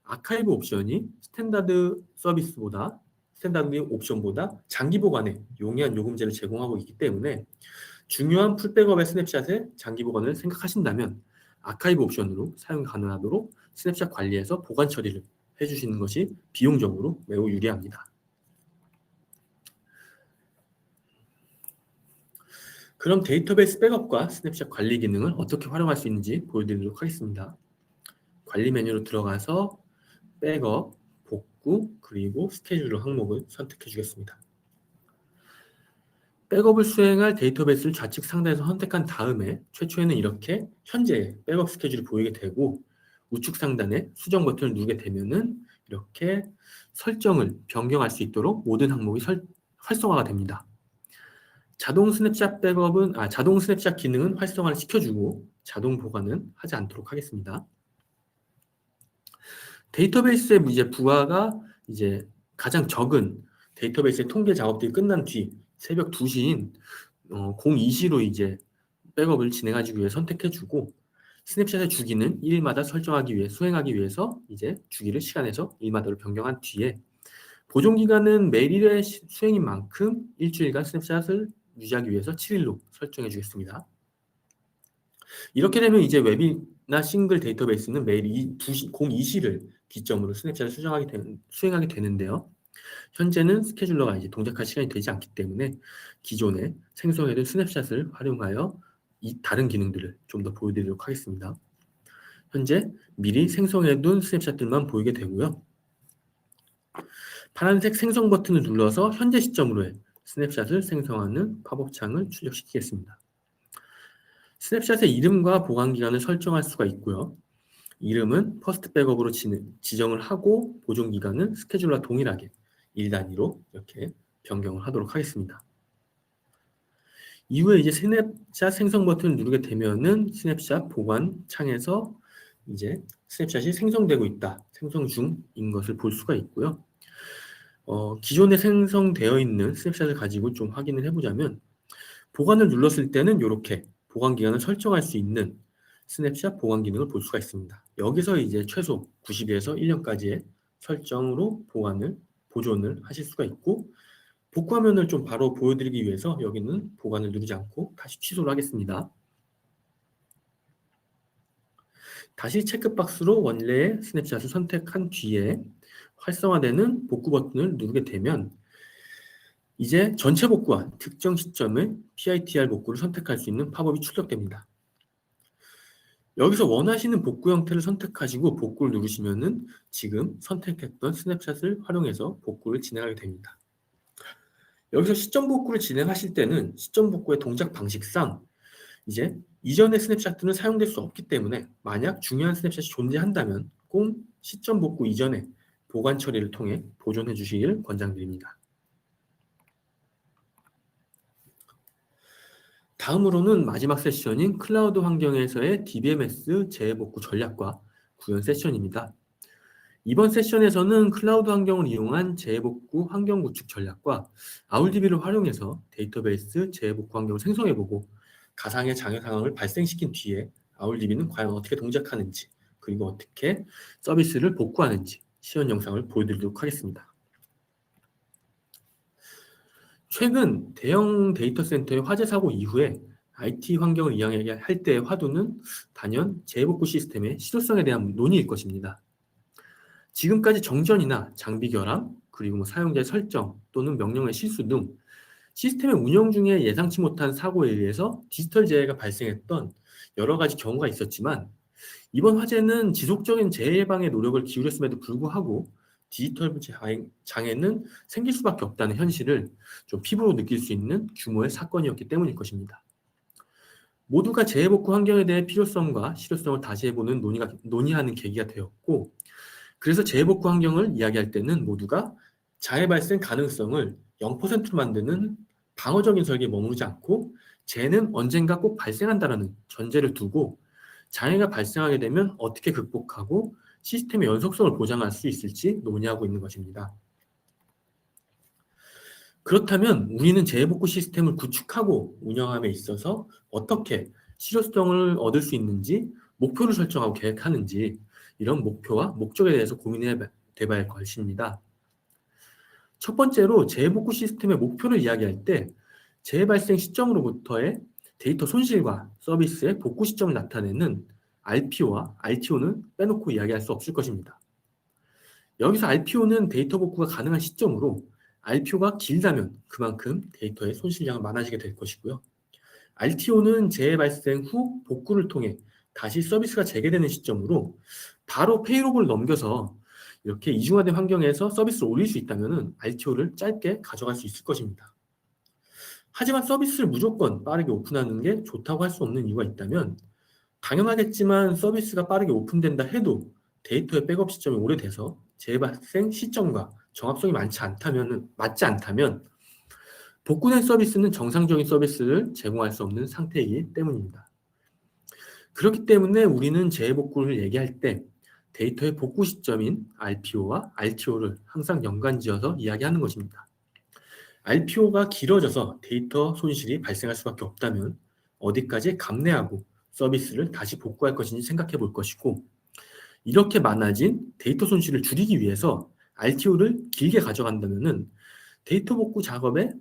아카이브 옵션이 스탠다드 옵션보다 장기 보관에 용이한 요금제를 제공하고 있기 때문에 중요한 풀백업의 스냅샷의 장기 보관을 생각하신다면 아카이브 옵션으로 사용 가능하도록 스냅샷 관리에서 보관 처리를 해주시는 것이 비용적으로 매우 유리합니다. 그럼 데이터베이스 백업과 스냅샷 관리 기능을 어떻게 활용할 수 있는지 보여드리도록 하겠습니다. 관리 메뉴로 들어가서 백업, 복구, 그리고 스케줄러 항목을 선택해 주겠습니다. 백업을 수행할 데이터베이스를 좌측 상단에서 선택한 다음에 최초에는 이렇게 현재의 백업 스케줄이 보이게 되고 우측 상단에 수정 버튼을 누르게 되면은 이렇게 설정을 변경할 수 있도록 모든 항목이 활성화가 됩니다. 자동 스냅샷 기능은 활성화를 시켜주고 자동 보관은 하지 않도록 하겠습니다. 데이터베이스의 이제 부하가 이제 가장 적은 데이터베이스의 통계 작업들이 끝난 뒤 새벽 2시인 02시로 이제 백업을 진행하기 위해 선택해주고 스냅샷의 주기는 1일마다 수행하기 위해서 이제 주기를 시간에서 일마다로 변경한 뒤에 보존 기간은 매일 1회 수행인 만큼 일주일간 스냅샷을 유지하기 위해서 7일로 설정해 주겠습니다. 이렇게 되면 이제 웹이나 싱글 데이터베이스는 매일 02시를 기점으로 스냅샷을 수행하게 되는데요. 현재는 스케줄러가 이제 동작할 시간이 되지 않기 때문에 기존에 생성해둔 스냅샷을 활용하여 이 다른 기능들을 좀 더 보여드리도록 하겠습니다. 현재 미리 생성해둔 스냅샷들만 보이게 되고요. 파란색 생성 버튼을 눌러서 현재 시점으로의 스냅샷을 생성하는 팝업 창을 출력시키겠습니다. 스냅샷의 이름과 보관 기간을 설정할 수가 있고요. 이름은 퍼스트 백업으로 지정을 하고 보존 기간은 스케줄러와 동일하게 1단위로 이렇게 변경을 하도록 하겠습니다. 이후에 이제 스냅샷 생성 버튼을 누르게 되면은 스냅샷 보관 창에서 이제 스냅샷이 생성되고 있다, 생성 중인 것을 볼 수가 있고요. 기존에 생성되어 있는 스냅샷을 가지고 좀 확인을 해보자면 보관을 눌렀을 때는 이렇게 보관 기간을 설정할 수 있는 스냅샷 보관 기능을 볼 수가 있습니다. 여기서 이제 최소 90일에서 1년까지의 설정으로 보존을 하실 수가 있고 복구 화면을 좀 바로 보여드리기 위해서 여기는 보관을 누르지 않고 다시 취소를 하겠습니다. 다시 체크박스로 원래의 스냅샷을 선택한 뒤에 활성화되는 복구 버튼을 누르게 되면 이제 전체 복구와 특정 시점의 PITR 복구를 선택할 수 있는 팝업이 출력됩니다. 여기서 원하시는 복구 형태를 선택하시고 복구를 누르시면은 지금 선택했던 스냅샷을 활용해서 복구를 진행하게 됩니다. 여기서 시점 복구를 진행하실 때는 시점 복구의 동작 방식상 이제 이전의 스냅샷들은 사용될 수 없기 때문에 만약 중요한 스냅샷이 존재한다면 꼭 시점 복구 이전에 보관 처리를 통해 보존해 주시길 권장드립니다. 다음으로는 마지막 세션인 클라우드 환경에서의 DBMS 재복구 전략과 구현 세션입니다. 이번 세션에서는 클라우드 환경을 이용한 재복구 환경 구축 전략과 아울DB를 활용해서 데이터베이스 재복구 환경을 생성해보고 가상의 장애 상황을 발생시킨 뒤에 아울DB는 과연 어떻게 동작하는지 그리고 어떻게 서비스를 복구하는지 시연 영상을 보여드리도록 하겠습니다. 최근 대형 데이터 센터의 화재 사고 이후에 IT 환경을 이야기할 때의 화두는 단연 재복구 시스템의 실효성에 대한 논의일 것입니다. 지금까지 정전이나 장비 결함, 그리고 사용자의 설정 또는 명령의 실수 등 시스템의 운영 중에 예상치 못한 사고에 의해서 디지털 재해가 발생했던 여러 가지 경우가 있었지만 이번 화재는 지속적인 재해 예방에 노력을 기울였음에도 불구하고 디지털 장애는 생길 수밖에 없다는 현실을 좀 피부로 느낄 수 있는 규모의 사건이었기 때문일 것입니다. 모두가 재해복구 환경에 대해 필요성과 실효성을 다시 해보는 논의하는 계기가 되었고 그래서 재해복구 환경을 이야기할 때는 모두가 장애 발생 가능성을 0%로 만드는 방어적인 설계에 머무르지 않고 재해는 언젠가 꼭 발생한다는 전제를 두고 장애가 발생하게 되면 어떻게 극복하고 시스템의 연속성을 보장할 수 있을지 논의하고 있는 것입니다. 그렇다면 우리는 재해복구 시스템을 구축하고 운영함에 있어서 어떻게 실효성을 얻을 수 있는지 목표를 설정하고 계획하는지 이런 목표와 목적에 대해서 고민해 봐야 할 것입니다. 첫 번째로 재해복구 시스템의 목표를 이야기할 때 재해 발생 시점으로부터의 데이터 손실과 서비스의 복구 시점을 나타내는 RPO와 RTO는 빼놓고 이야기할 수 없을 것입니다. 여기서 RPO는 데이터 복구가 가능한 시점으로 RPO가 길다면 그만큼 데이터의 손실량은 많아지게 될 것이고요. RTO는 재해 발생 후 복구를 통해 다시 서비스가 재개되는 시점으로 바로 페이로그를 넘겨서 이렇게 이중화된 환경에서 서비스를 올릴 수 있다면 RTO를 짧게 가져갈 수 있을 것입니다. 하지만 서비스를 무조건 빠르게 오픈하는 게 좋다고 할 수 없는 이유가 있다면 당연하겠지만 서비스가 빠르게 오픈된다 해도 데이터의 백업 시점이 오래돼서 재발생 시점과 정합성이 맞지 않다면 복구된 서비스는 정상적인 서비스를 제공할 수 없는 상태이기 때문입니다. 그렇기 때문에 우리는 재해복구를 얘기할 때 데이터의 복구 시점인 RPO와 RTO를 항상 연관지어서 이야기하는 것입니다. RPO가 길어져서 데이터 손실이 발생할 수밖에 없다면 어디까지 감내하고 서비스를 다시 복구할 것인지 생각해 볼 것이고, 이렇게 많아진 데이터 손실을 줄이기 위해서 RTO를 길게 가져간다면 데이터 복구 작업에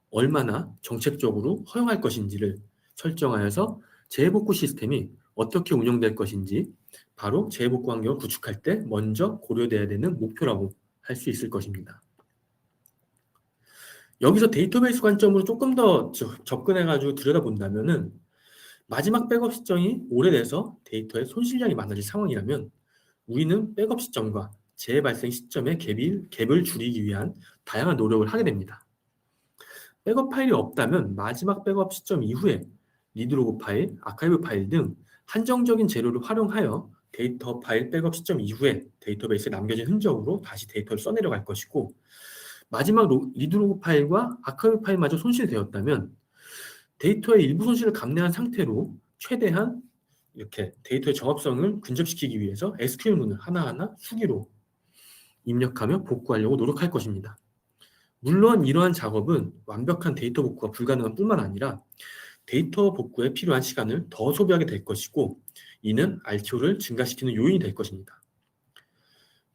얼마나 정책적으로 허용할 것인지를 설정하여서 재해복구 시스템이 어떻게 운영될 것인지 바로 재해복구 환경을 구축할 때 먼저 고려돼야 되는 목표라고 할 수 있을 것입니다. 여기서 데이터베이스 관점으로 조금 더 접근해가지고 들여다본다면은 마지막 백업 시점이 오래돼서 데이터의 손실량이 많아질 상황이라면 우리는 백업 시점과 재해 발생 시점의 갭을 줄이기 위한 다양한 노력을 하게 됩니다. 백업 파일이 없다면 마지막 백업 시점 이후에 리드로그 파일, 아카이브 파일 등 한정적인 재료를 활용하여 데이터 파일 백업 시점 이후에 데이터베이스에 남겨진 흔적으로 다시 데이터를 써내려갈 것이고, 마지막 리드로그 파일과 아카이브 파일마저 손실되었다면 데이터의 일부 손실을 감내한 상태로 최대한 이렇게 데이터의 정합성을 근접시키기 위해서 SQL문을 하나하나 수기로 입력하며 복구하려고 노력할 것입니다. 물론 이러한 작업은 완벽한 데이터 복구가 불가능한 뿐만 아니라 데이터 복구에 필요한 시간을 더 소비하게 될 것이고, 이는 RTO를 증가시키는 요인이 될 것입니다.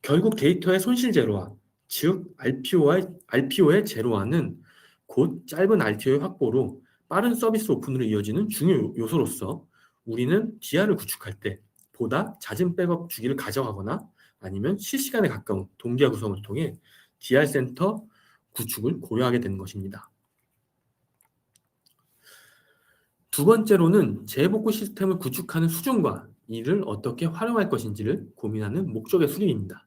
결국 데이터의 손실 제로화, 즉 RPO의 제로화는 곧 짧은 RTO의 확보로 빠른 서비스 오픈으로 이어지는 중요 요소로서 우리는 DR을 구축할 때 보다 잦은 백업 주기를 가져가거나 아니면 실시간에 가까운 동기화 구성을 통해 DR 센터 구축을 고려하게 되는 것입니다. 두 번째로는 재해복구 시스템을 구축하는 수준과 이를 어떻게 활용할 것인지를 고민하는 목적의 수립입니다.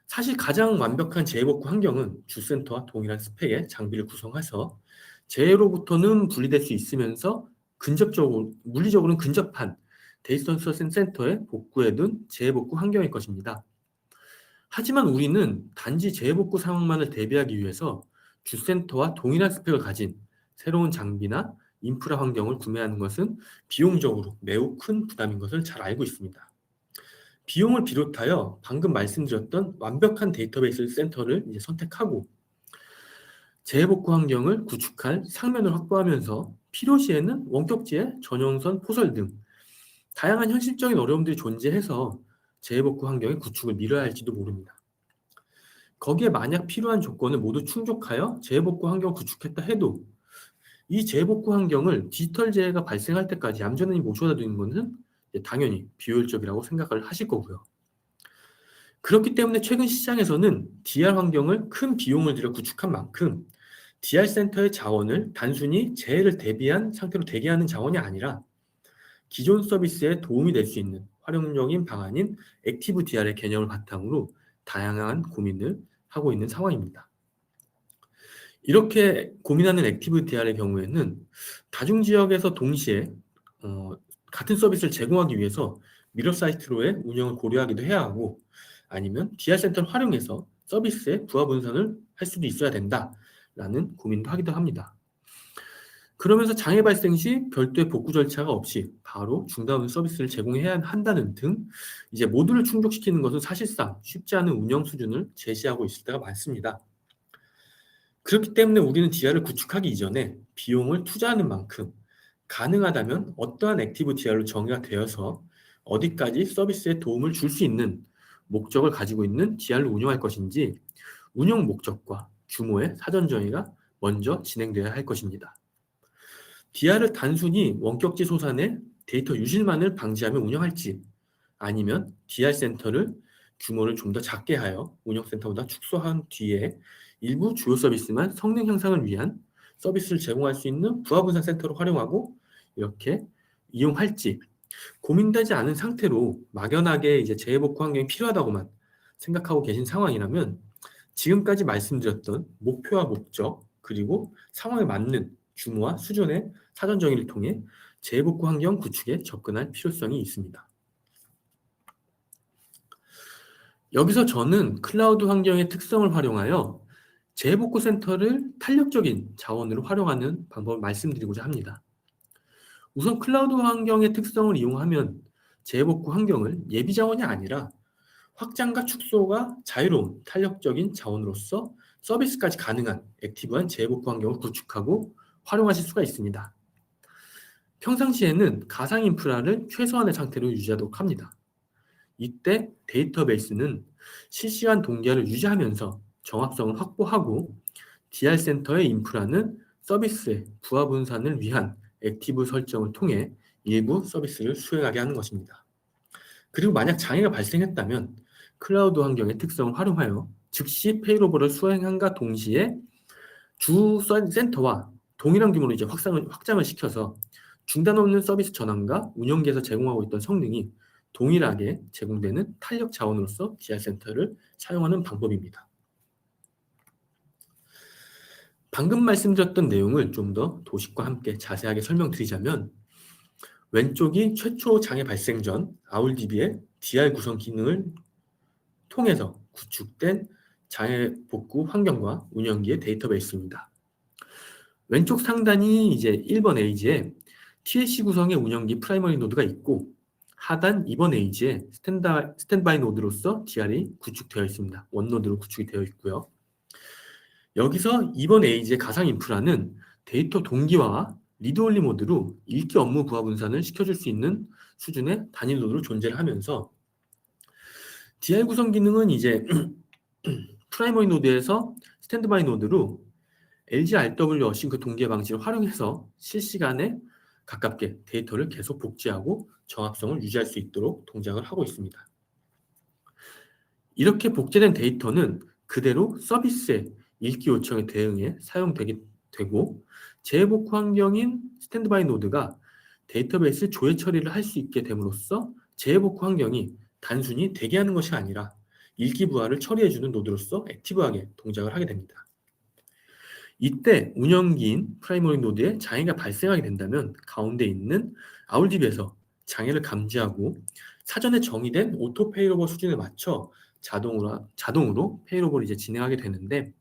사실 가장 완벽한 재해복구 환경은 주센터와 동일한 스펙의 장비를 구성해서 재해로부터는 분리될 수 있으면서 물리적으로는 근접한 데이터 센터에 복구해둔 재해복구 환경일 것입니다. 하지만 우리는 단지 재해복구 상황만을 대비하기 위해서 주센터와 동일한 스펙을 가진 새로운 장비나 인프라 환경을 구매하는 것은 비용적으로 매우 큰 부담인 것을 잘 알고 있습니다. 비용을 비롯하여 방금 말씀드렸던 완벽한 데이터베이스 센터를 이제 선택하고 재해복구 환경을 구축할 상면을 확보하면서 필요시에는 원격지에 전용선 포설 등 다양한 현실적인 어려움들이 존재해서 재해복구 환경의 구축을 미뤄야 할지도 모릅니다. 거기에 만약 필요한 조건을 모두 충족하여 재해복구 환경을 구축했다 해도 이 재해복구 환경을 디지털 재해가 발생할 때까지 얌전히 모셔다 두는 것은 당연히 비효율적이라고 생각을 하실 거고요. 그렇기 때문에 최근 시장에서는 DR 환경을 큰 비용을 들여 구축한 만큼 DR 센터의 자원을 단순히 재해를 대비한 상태로 대기하는 자원이 아니라 기존 서비스에 도움이 될 수 있는 활용적인 방안인 액티브 DR의 개념을 바탕으로 다양한 고민을 하고 있는 상황입니다. 이렇게 고민하는 액티브 DR의 경우에는 다중지역에서 동시에 같은 서비스를 제공하기 위해서 미러 사이트로의 운영을 고려하기도 해야 하고, 아니면 DR 센터를 활용해서 서비스의 부하 분산을 할 수도 있어야 된다라는 고민도 하기도 합니다. 그러면서 장애 발생 시 별도의 복구 절차가 없이 바로 중단 서비스를 제공해야 한다는 등 이제 모두를 충족시키는 것은 사실상 쉽지 않은 운영 수준을 제시하고 있을 때가 많습니다. 그렇기 때문에 우리는 DR을 구축하기 이전에 비용을 투자하는 만큼 가능하다면 어떠한 액티브 DR로 정의가 되어서 어디까지 서비스에 도움을 줄 수 있는 목적을 가지고 있는 DR을 운영할 것인지 운영 목적과 규모의 사전 정의가 먼저 진행되어야 할 것입니다. DR을 단순히 원격지 소산의 데이터 유실만을 방지하며 운영할지 아니면 DR 센터를 규모를 좀 더 작게 하여 운영센터보다 축소한 뒤에 일부 주요 서비스만 성능 향상을 위한 서비스를 제공할 수 있는 부하분산 센터로 활용하고 이렇게 이용할지 고민되지 않은 상태로 막연하게 이제 재해복구 환경이 필요하다고만 생각하고 계신 상황이라면 지금까지 말씀드렸던 목표와 목적 그리고 상황에 맞는 규모와 수준의 사전 정의를 통해 재해복구 환경 구축에 접근할 필요성이 있습니다. 여기서 저는 클라우드 환경의 특성을 활용하여 재해복구 센터를 탄력적인 자원으로 활용하는 방법을 말씀드리고자 합니다. 우선 클라우드 환경의 특성을 이용하면 재해복구 환경을 예비 자원이 아니라 확장과 축소가 자유로운 탄력적인 자원으로서 서비스까지 가능한 액티브한 재해복구 환경을 구축하고 활용하실 수가 있습니다. 평상시에는 가상 인프라를 최소한의 상태로 유지하도록 합니다. 이때 데이터베이스는 실시간 동기화를 유지하면서 정확성을 확보하고 DR 센터의 인프라는 서비스의 부하 분산을 위한 액티브 설정을 통해 일부 서비스를 수행하게 하는 것입니다. 그리고 만약 장애가 발생했다면 클라우드 환경의 특성을 활용하여 즉시 페이로버를 수행함과 동시에 주 센터와 동일한 규모로 이제 확장을 시켜서 중단 없는 서비스 전환과 운영기에서 제공하고 있던 성능이 동일하게 제공되는 탄력 자원으로서 DR 센터를 사용하는 방법입니다. 방금 말씀드렸던 내용을 좀 더 도식과 함께 자세하게 설명드리자면 왼쪽이 최초 장애 발생 전 아울DB의 DR 구성 기능을 통해서 구축된 장애 복구 환경과 운영기의 데이터베이스입니다. 왼쪽 상단이 이제 1번 에이지에 TLC 구성의 운영기 프라이머리 노드가 있고 하단 2번 에이지에 스탠드바이 노드로서 DR이 구축되어 있습니다. 원노드로 구축이 되어 있고요. 여기서 2번 에이지의 가상 인프라는 데이터 동기화와 리드올리 모드로 읽기 업무 부하 분산을 시켜줄 수 있는 수준의 단일 노드로 존재를 하면서 DR 구성 기능은 이제 프라이머리 노드에서 스탠드바이 노드로 LG RW 어싱크 동기화 방식을 활용해서 실시간에 가깝게 데이터를 계속 복제하고 정확성을 유지할 수 있도록 동작을 하고 있습니다. 이렇게 복제된 데이터는 그대로 서비스의 읽기 요청에 대응해 사용되게 되고 재해복구 환경인 스탠드바이 노드가 데이터베이스 조회 처리를 할 수 있게 됨으로써 재해복구 환경이 단순히 대기하는 것이 아니라 읽기 부하를 처리해주는 노드로서 액티브하게 동작을 하게 됩니다. 이때 운영기인 프라이머리 노드에 장애가 발생하게 된다면 가운데 있는 아울DB에서 장애를 감지하고 사전에 정의된 오토 페이로버 수준에 맞춰 자동으로 페이로버를 이제 진행하게 되는데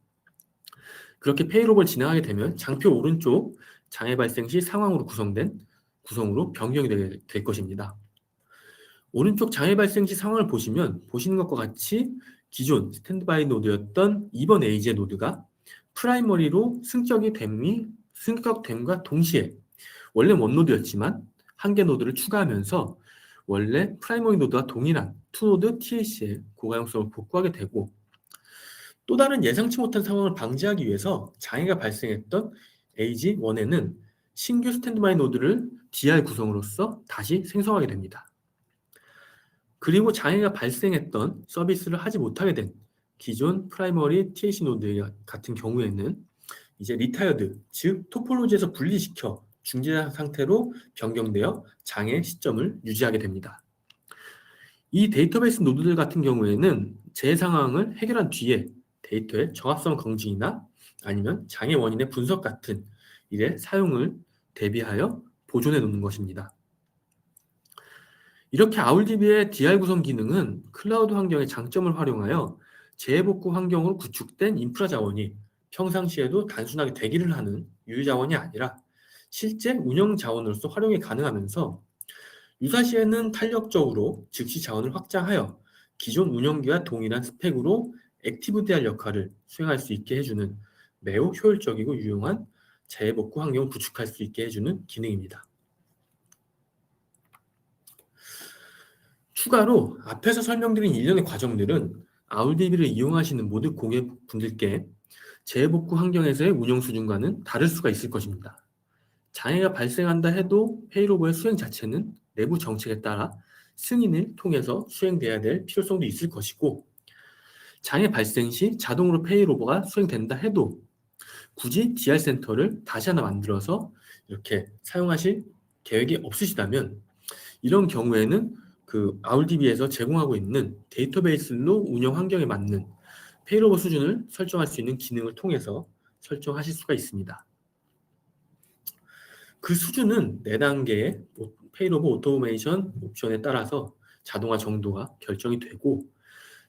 그렇게 페이로버를 진행하게 되면 장표 오른쪽 장애 발생 시 상황으로 구성된 구성으로 변경이 될 것입니다. 오른쪽 장애 발생 시 상황을 보시는 것과 같이 기존 스탠드바이 노드였던 2번 에이지의 노드가 프라이머리로 승격됨과 동시에 원래 원노드였지만 한 개 노드를 추가하면서 원래 프라이머리 노드와 동일한 투노드 TLC의 고가용성을 복구하게 되고 또 다른 예상치 못한 상황을 방지하기 위해서 장애가 발생했던 AG1에는 신규 스탠드바이 노드를 DR 구성으로서 다시 생성하게 됩니다. 그리고 장애가 발생했던 서비스를 하지 못하게 된 기존 프라이머리 TLC 노드 같은 경우에는 이제 리타이어드, 즉 토폴로지에서 분리시켜 중지된 상태로 변경되어 장애 시점을 유지하게 됩니다. 이 데이터베이스 노드들 같은 경우에는 재해 상황을 해결한 뒤에 데이터의 정확성 검증이나 아니면 장애 원인의 분석 같은 일의 사용을 대비하여 보존해 놓는 것입니다. 이렇게 아울DB의 DR 구성 기능은 클라우드 환경의 장점을 활용하여 재해복구 환경으로 구축된 인프라 자원이 평상시에도 단순하게 대기를 하는 유유 자원이 아니라 실제 운영 자원으로서 활용이 가능하면서 유사시에는 탄력적으로 즉시 자원을 확장하여 기존 운영기와 동일한 스펙으로 액티브 DR 역할을 수행할 수 있게 해주는 매우 효율적이고 유용한 재복구 환경을 구축할 수 있게 해주는 기능입니다. 추가로 앞에서 설명드린 일련의 과정들은 아울DB를 이용하시는 모든 고객분들께 재복구 환경에서의 운영 수준과는 다를 수가 있을 것입니다. 장애가 발생한다 해도 페이로버의 수행 자체는 내부 정책에 따라 승인을 통해서 수행돼야 될 필요성도 있을 것이고, 장애 발생 시 자동으로 페이로버가 수행된다 해도 굳이 DR 센터를 다시 하나 만들어서 이렇게 사용하실 계획이 없으시다면, 이런 경우에는 그 아울DB에서 제공하고 있는 데이터베이스로 운영 환경에 맞는 페이로버 수준을 설정할 수 있는 기능을 통해서 설정하실 수가 있습니다. 그 수준은 4단계의 페이로버 오토메이션 옵션에 따라서 자동화 정도가 결정이 되고,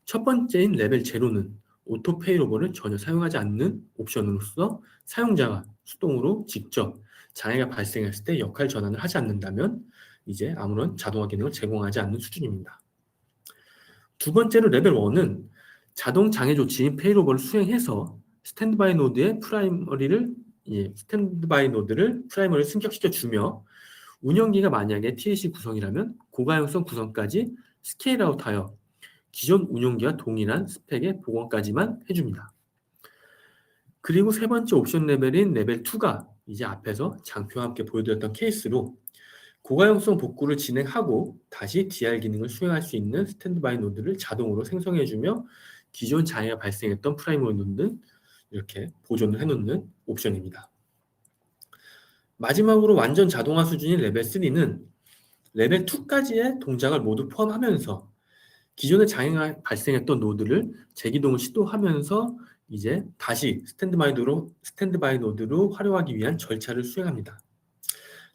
첫 번째인 레벨 0는 오토 페이로버를 전혀 사용하지 않는 옵션으로서 사용자가 수동으로 직접 장애가 발생했을 때 역할 전환을 하지 않는다면 이제 아무런 자동화 기능을 제공하지 않는 수준입니다. 두 번째로 레벨 1은 자동 장애 조치인 페이로버를 수행해서 스탠드바이 노드를 승격시켜 주며, 운영기가 만약에 TLC 구성이라면 고가용성 구성까지 스케일 아웃하여 기존 운영기와 동일한 스펙의 복원까지만 해줍니다. 그리고 세 번째 옵션 레벨인 레벨 2가 이제 앞에서 장표와 함께 보여드렸던 케이스로 고가용성 복구를 진행하고 다시 DR 기능을 수행할 수 있는 스탠드바이 노드를 자동으로 생성해주며 기존 장애가 발생했던 프라이머리 노드는 이렇게 보존을 해놓는 옵션입니다. 마지막으로 완전 자동화 수준인 레벨 3는 레벨 2까지의 동작을 모두 포함하면서 기존에 장애가 발생했던 노드를 재기동을 시도하면서 이제 다시 스탠드바이 노드로 활용하기 위한 절차를 수행합니다.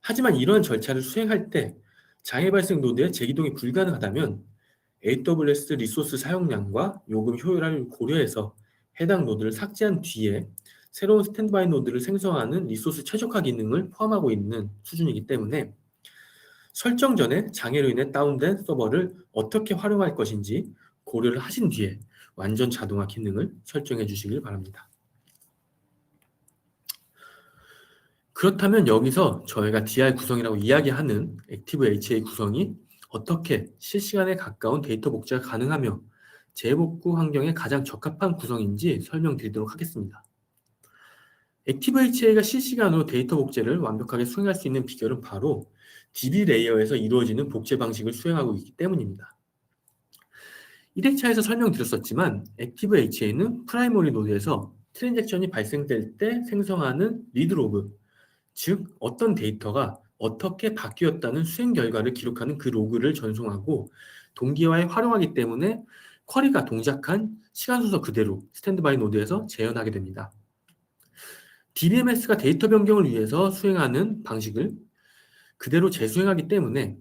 하지만 이러한 절차를 수행할 때 장애 발생 노드의 재기동이 불가능하다면 AWS 리소스 사용량과 요금 효율을 고려해서 해당 노드를 삭제한 뒤에 새로운 스탠드바이 노드를 생성하는 리소스 최적화 기능을 포함하고 있는 수준이기 때문에 설정 전에 장애로 인해 다운된 서버를 어떻게 활용할 것인지 고려를 하신 뒤에 완전 자동화 기능을 설정해 주시길 바랍니다. 그렇다면 여기서 저희가 DR 구성이라고 이야기하는 액티브 HA 구성이 어떻게 실시간에 가까운 데이터 복제가 가능하며 재복구 환경에 가장 적합한 구성인지 설명드리도록 하겠습니다. 액티브 HA가 실시간으로 데이터 복제를 완벽하게 수행할 수 있는 비결은 바로 DB 레이어에서 이루어지는 복제 방식을 수행하고 있기 때문입니다. 1회차에서 설명드렸었지만 액티브 HA는 프라이머리 노드에서 트랜잭션이 발생될 때 생성하는 리드 로그, 즉 어떤 데이터가 어떻게 바뀌었다는 수행 결과를 기록하는 그 로그를 전송하고 동기화에 활용하기 때문에 쿼리가 동작한 시간 순서 그대로 스탠드바이 노드에서 재현하게 됩니다. DBMS가 데이터 변경을 위해서 수행하는 방식을 그대로 재수행하기 때문에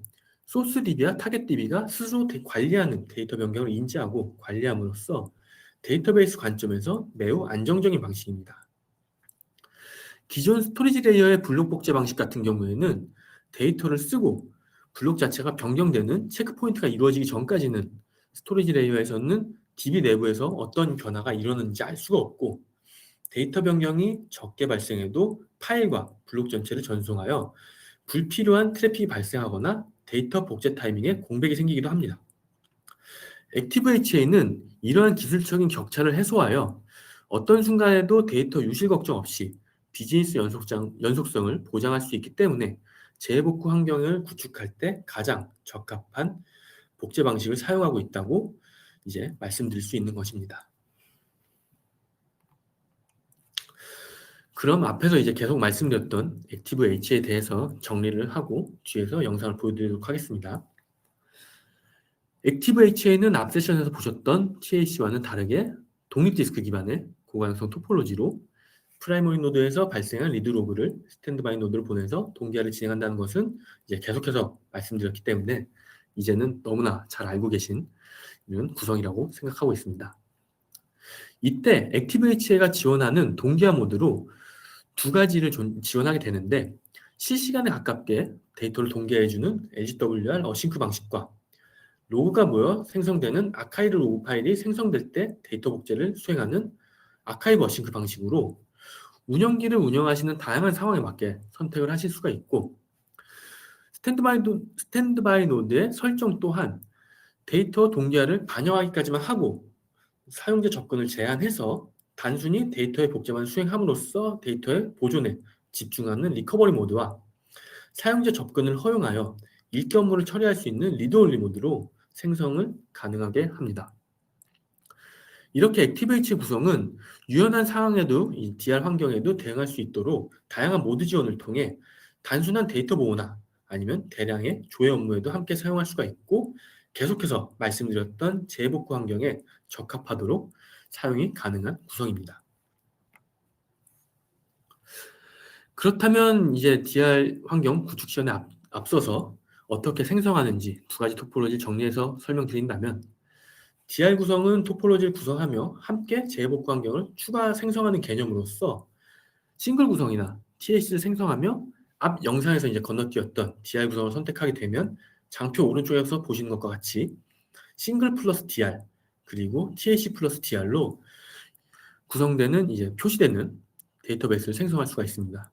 소스 DB와 타겟 DB가 스스로 관리하는 데이터 변경을 인지하고 관리함으로써 데이터베이스 관점에서 매우 안정적인 방식입니다. 기존 스토리지 레이어의 블록 복제 방식 같은 경우에는 데이터를 쓰고 블록 자체가 변경되는 체크포인트가 이루어지기 전까지는 스토리지 레이어에서는 DB 내부에서 어떤 변화가 일어나는지 알 수가 없고, 데이터 변경이 적게 발생해도 파일과 블록 전체를 전송하여 불필요한 트래픽이 발생하거나 데이터 복제 타이밍에 공백이 생기기도 합니다. 액티브 HA는 이러한 기술적인 격차를 해소하여 어떤 순간에도 데이터 유실 걱정 없이 비즈니스 연속성을 보장할 수 있기 때문에 재복구 환경을 구축할 때 가장 적합한 복제 방식을 사용하고 있다고 이제 말씀드릴 수 있는 것입니다. 그럼 앞에서 이제 계속 말씀드렸던 액티브 H에 대해서 정리를 하고 뒤에서 영상을 보여드리도록 하겠습니다. 액티브 HA는 앞 세션에서 보셨던 TLC와는 다르게 독립 디스크 기반의 고가용성 토폴로지로 프라이머리 노드에서 발생한 리드 로그를 스탠드바이 노드로 보내서 동기화를 진행한다는 것은 이제 계속해서 말씀드렸기 때문에 이제는 너무나 잘 알고 계신 이런 구성이라고 생각하고 있습니다. 이때 액티브 HA가 지원하는 동기화 모드로 두 가지를 지원하게 되는데, 실시간에 가깝게 데이터를 동기화해주는 LGWR 어싱크 방식과 로그가 모여 생성되는 아카이브 로그 파일이 생성될 때 데이터 복제를 수행하는 아카이브 어싱크 방식으로 운영기를 운영하시는 다양한 상황에 맞게 선택을 하실 수가 있고, 스탠드바이 노드의 설정 또한 데이터 동기화를 반영하기까지만 하고 사용자 접근을 제한해서 단순히 데이터의 복제만 수행함으로써 데이터의 보존에 집중하는 리커버리 모드와 사용자 접근을 허용하여 읽기 업무를 처리할 수 있는 리드온리 모드로 생성을 가능하게 합니다. 이렇게 액티브H 구성은 유연한 상황에도 이 DR 환경에도 대응할 수 있도록 다양한 모드 지원을 통해 단순한 데이터 보호나 아니면 대량의 조회 업무에도 함께 사용할 수가 있고, 계속해서 말씀드렸던 재복구 환경에 적합하도록 사용이 가능한 구성입니다. 그렇다면 이제 DR 환경 구축 시연에 앞서서 어떻게 생성하는지 두 가지 토폴로지를 정리해서 설명드린다면, DR 구성은 토폴로지를 구성하며 함께 재복구 환경을 추가 생성하는 개념으로서 싱글 구성이나 TLC를 생성하며 앞 영상에서 이제 건너뛰었던 DR 구성을 선택하게 되면 장표 오른쪽에서 보시는 것과 같이 싱글 플러스 DR 그리고 TLC 플러스 DR로 구성되는 이제 표시되는 데이터베이스를 생성할 수가 있습니다.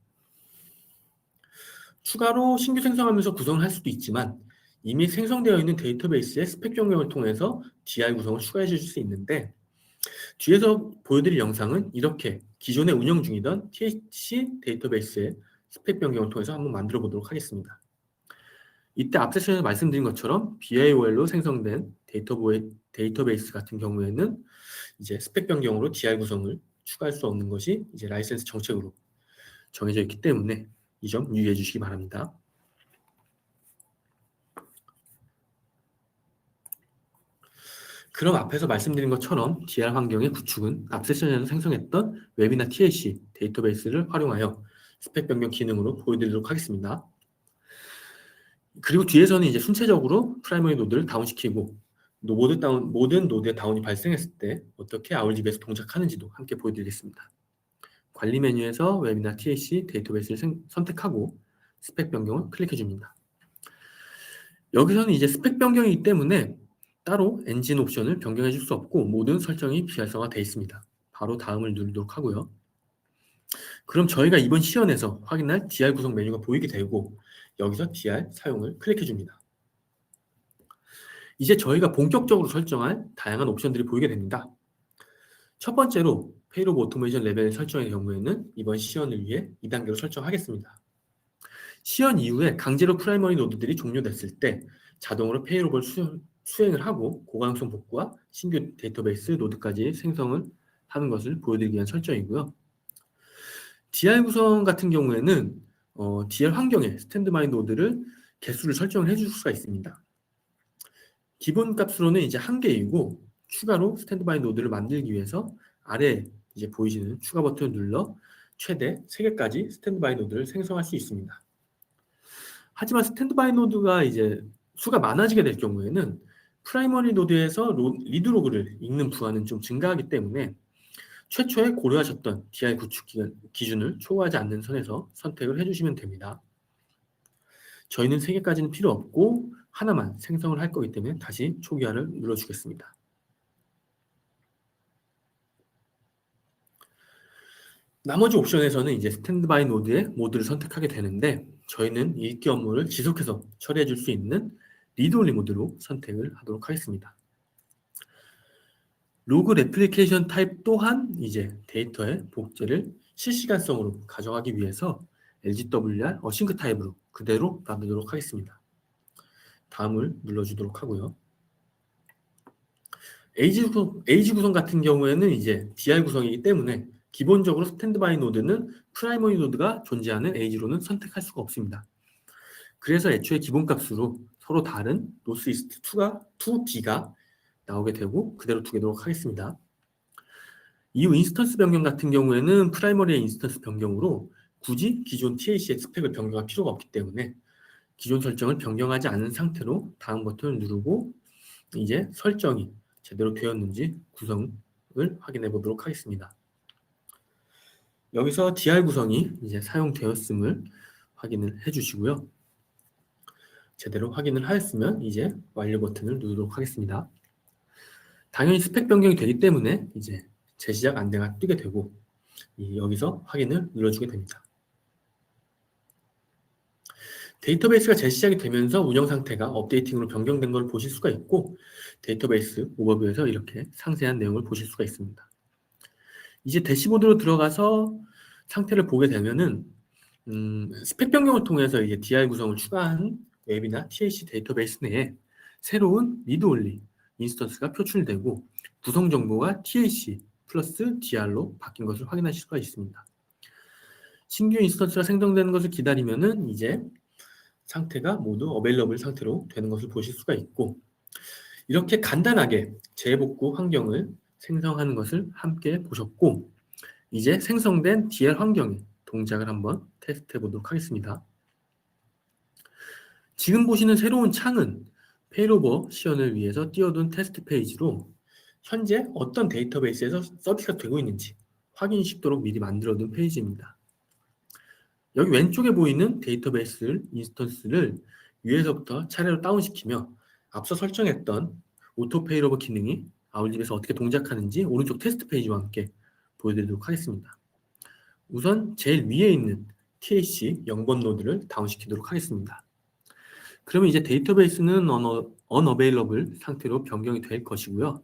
추가로 신규 생성하면서 구성을 할 수도 있지만 이미 생성되어 있는 데이터베이스의 스펙 변경을 통해서 DR 구성을 추가해 줄 수 있는데, 뒤에서 보여드릴 영상은 이렇게 기존에 운영 중이던 THC 데이터베이스의 스펙 변경을 통해서 한번 만들어 보도록 하겠습니다. 이때 앞 세션에서 말씀드린 것처럼 BIOL로 생성된 데이터베이스 같은 경우에는 이제 스펙 변경으로 DR 구성을 추가할 수 없는 것이 이제 라이센스 정책으로 정해져 있기 때문에 이 점 유의해 주시기 바랍니다. 그럼 앞에서 말씀드린 것처럼 DR 환경의 구축은 앞 세션에서 생성했던 웹이나 TLC 데이터베이스를 활용하여 스펙 변경 기능으로 보여드리도록 하겠습니다. 그리고 뒤에서는 이제 순차적으로 프라이머리 노드를 다운시키고 모든 노드의 다운이 발생했을 때 어떻게 아울집에서 동작하는지도 함께 보여드리겠습니다. 관리 메뉴에서 웹이나 TLC 데이터베이스를 선택하고 스펙 변경을 클릭해 줍니다. 여기서는 이제 스펙 변경이기 때문에 따로 엔진 옵션을 변경해 줄 수 없고 모든 설정이 비활성화되어 있습니다. 바로 다음을 누르도록 하고요. 그럼 저희가 이번 시연에서 확인할 DR 구성 메뉴가 보이게 되고 여기서 DR 사용을 클릭해 줍니다. 이제 저희가 본격적으로 설정할 다양한 옵션들이 보이게 됩니다. 첫 번째로 페이로브 오토메이션 레벨 설정의 경우에는 이번 시연을 위해 2단계로 설정하겠습니다. 시연 이후에 강제로 프라이머리 노드들이 종료됐을 때 자동으로 페이로브를 수행을 하고 고가능성 복구와 신규 데이터베이스 노드까지 생성을 하는 것을 보여드리기 위한 설정이고요. DR 구성 같은 경우에는 DR 환경에 스탠드바이 노드를 개수를 설정을 해줄 수가 있습니다. 기본 값으로는 이제 1개이고 추가로 스탠드바이 노드를 만들기 위해서 아래 이제 보이시는 추가 버튼을 눌러 최대 3개까지 스탠드바이 노드를 생성할 수 있습니다. 하지만 스탠드바이 노드가 이제 수가 많아지게 될 경우에는 프라이머리 노드에서 리드 로그를 읽는 부하는 좀 증가하기 때문에 최초에 고려하셨던 DR 구축 기준을 초과하지 않는 선에서 선택을 해주시면 됩니다. 저희는 3개까지는 필요 없고 하나만 생성을 할 거기 때문에 다시 초기화를 눌러주겠습니다. 나머지 옵션에서는 이제 스탠드바이 노드의 모드를 선택하게 되는데 저희는 읽기 업무를 지속해서 처리해 줄 수 있는 리드온리 모드로 선택을 하도록 하겠습니다. 로그 레플리케이션 타입 또한 이제 데이터의 복제를 실시간성으로 가져가기 위해서 LGWR 어싱크 타입으로 그대로 놔두도록 하겠습니다. 다음을 눌러주도록 하고요. 에이지 구성 같은 경우에는 이제 DR 구성이기 때문에 기본적으로 스탠드바이 노드는 프라이머리 노드가 존재하는 에이지로는 선택할 수가 없습니다. 그래서 애초에 기본값으로 서로 다른 노스이스트 2B가 나오게 되고 그대로 두도록 하겠습니다. 이후 인스턴스 변경 같은 경우에는 프라이머리의 인스턴스 변경으로 굳이 기존 TLC의 스펙을 변경할 필요가 없기 때문에 기존 설정을 변경하지 않은 상태로 다음 버튼을 누르고 이제 설정이 제대로 되었는지 구성을 확인해 보도록 하겠습니다. 여기서 DR 구성이 이제 사용되었음을 확인을 해주시고요. 제대로 확인을 하였으면 이제 완료 버튼을 누르도록 하겠습니다. 당연히 스펙 변경이 되기 때문에 이제 재시작 안내가 뜨게 되고 여기서 확인을 눌러주게 됩니다. 데이터베이스가 재시작이 되면서 운영 상태가 업데이팅으로 변경된 걸 보실 수가 있고 데이터베이스 오버뷰에서 이렇게 상세한 내용을 보실 수가 있습니다. 이제 대시보드로 들어가서 상태를 보게 되면은 스펙 변경을 통해서 이제 DR 구성을 추가한 웹이나 TLC 데이터베이스 내에 새로운 리드올리 인스턴스가 표출되고 구성 정보가 TLC 플러스 DR로 바뀐 것을 확인하실 수가 있습니다. 신규 인스턴스가 생성되는 것을 기다리면은 이제 상태가 모두 어베일러블 상태로 되는 것을 보실 수가 있고 이렇게 간단하게 재복구 환경을 생성하는 것을 함께 보셨고 이제 생성된 DR 환경의 동작을 한번 테스트해 보도록 하겠습니다. 지금 보시는 새로운 창은 페일오버 시연을 위해서 띄워둔 테스트 페이지로 현재 어떤 데이터베이스에서 서비스가 되고 있는지 확인 쉽도록 미리 만들어둔 페이지입니다. 여기 왼쪽에 보이는 데이터베이스 인스턴스를 위에서부터 차례로 다운시키며 앞서 설정했던 오토 페일오버 기능이 아울집에서 어떻게 동작하는지 오른쪽 테스트 페이지와 함께 보여드리도록 하겠습니다. 우선 제일 위에 있는 TLC 0번 노드를 다운시키도록 하겠습니다. 그러면 이제 데이터베이스는 unavailable 상태로 변경이 될 것이고요.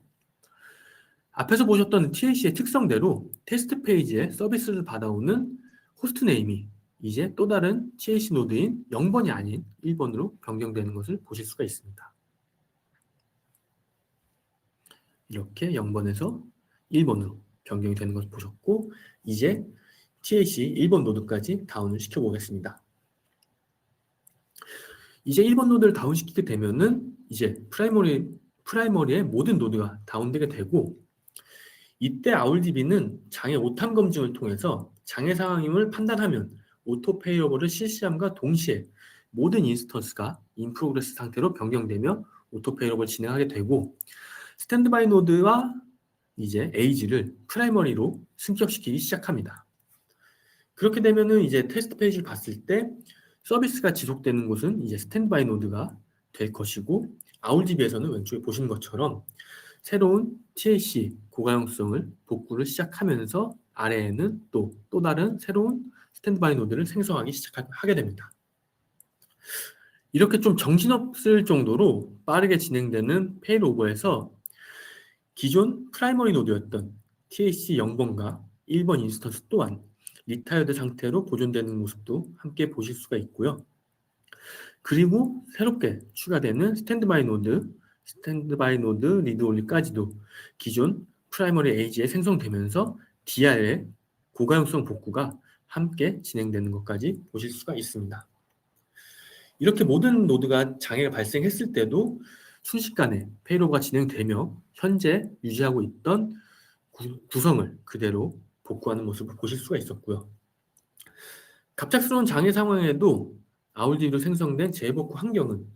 앞에서 보셨던 TLC의 특성대로 테스트 페이지에 서비스를 받아오는 호스트 네임이 이제 또 다른 TLC 노드인 0번이 아닌 1번으로 변경되는 것을 보실 수가 있습니다. 이렇게 0번에서 1번으로 변경이 되는 것을 보셨고 이제 TLC 1번 노드까지 다운을 시켜보겠습니다. 이제 1번 노드를 다운시키게 되면은 이제 프라이머리의 모든 노드가 다운되게 되고 이때 아울DB는 장애 오탐 검증을 통해서 장애 상황임을 판단하면 오토 페일오버를 실시함과 동시에 모든 인스턴스가 인프로그레스 상태로 변경되며 오토 페일오버를 진행하게 되고 스탠드바이 노드와 이제 에이지를 프라이머리로 승격시키기 시작합니다. 그렇게 되면은 이제 테스트 페이지를 봤을 때 서비스가 지속되는 곳은 이제 스탠드바이 노드가 될 것이고 아울DB에서는 왼쪽에 보시는 것처럼 새로운 TLC 고가용성을 복구를 시작하면서 아래에는 또 다른 새로운 스탠드바이 노드를 생성하기 시작하게 됩니다. 이렇게 좀 정신없을 정도로 빠르게 진행되는 페일오버에서 기존 프라이머리 노드였던 TLC 0번과 1번 인스턴스 또한 리타이어드 상태로 보존되는 모습도 함께 보실 수가 있고요. 그리고 새롭게 추가되는 스탠드바이 노드 리드올리까지도 기존 프라이머리 에이지에 생성되면서 DR의 고가용성 복구가 함께 진행되는 것까지 보실 수가 있습니다. 이렇게 모든 노드가 장애가 발생했을 때도 순식간에 페일오버가 진행되며 현재 유지하고 있던 구성을 그대로 복구하는 모습을 보실 수가 있었고요. 갑작스러운 장애 상황에도 아울DB로 생성된 재복구 환경은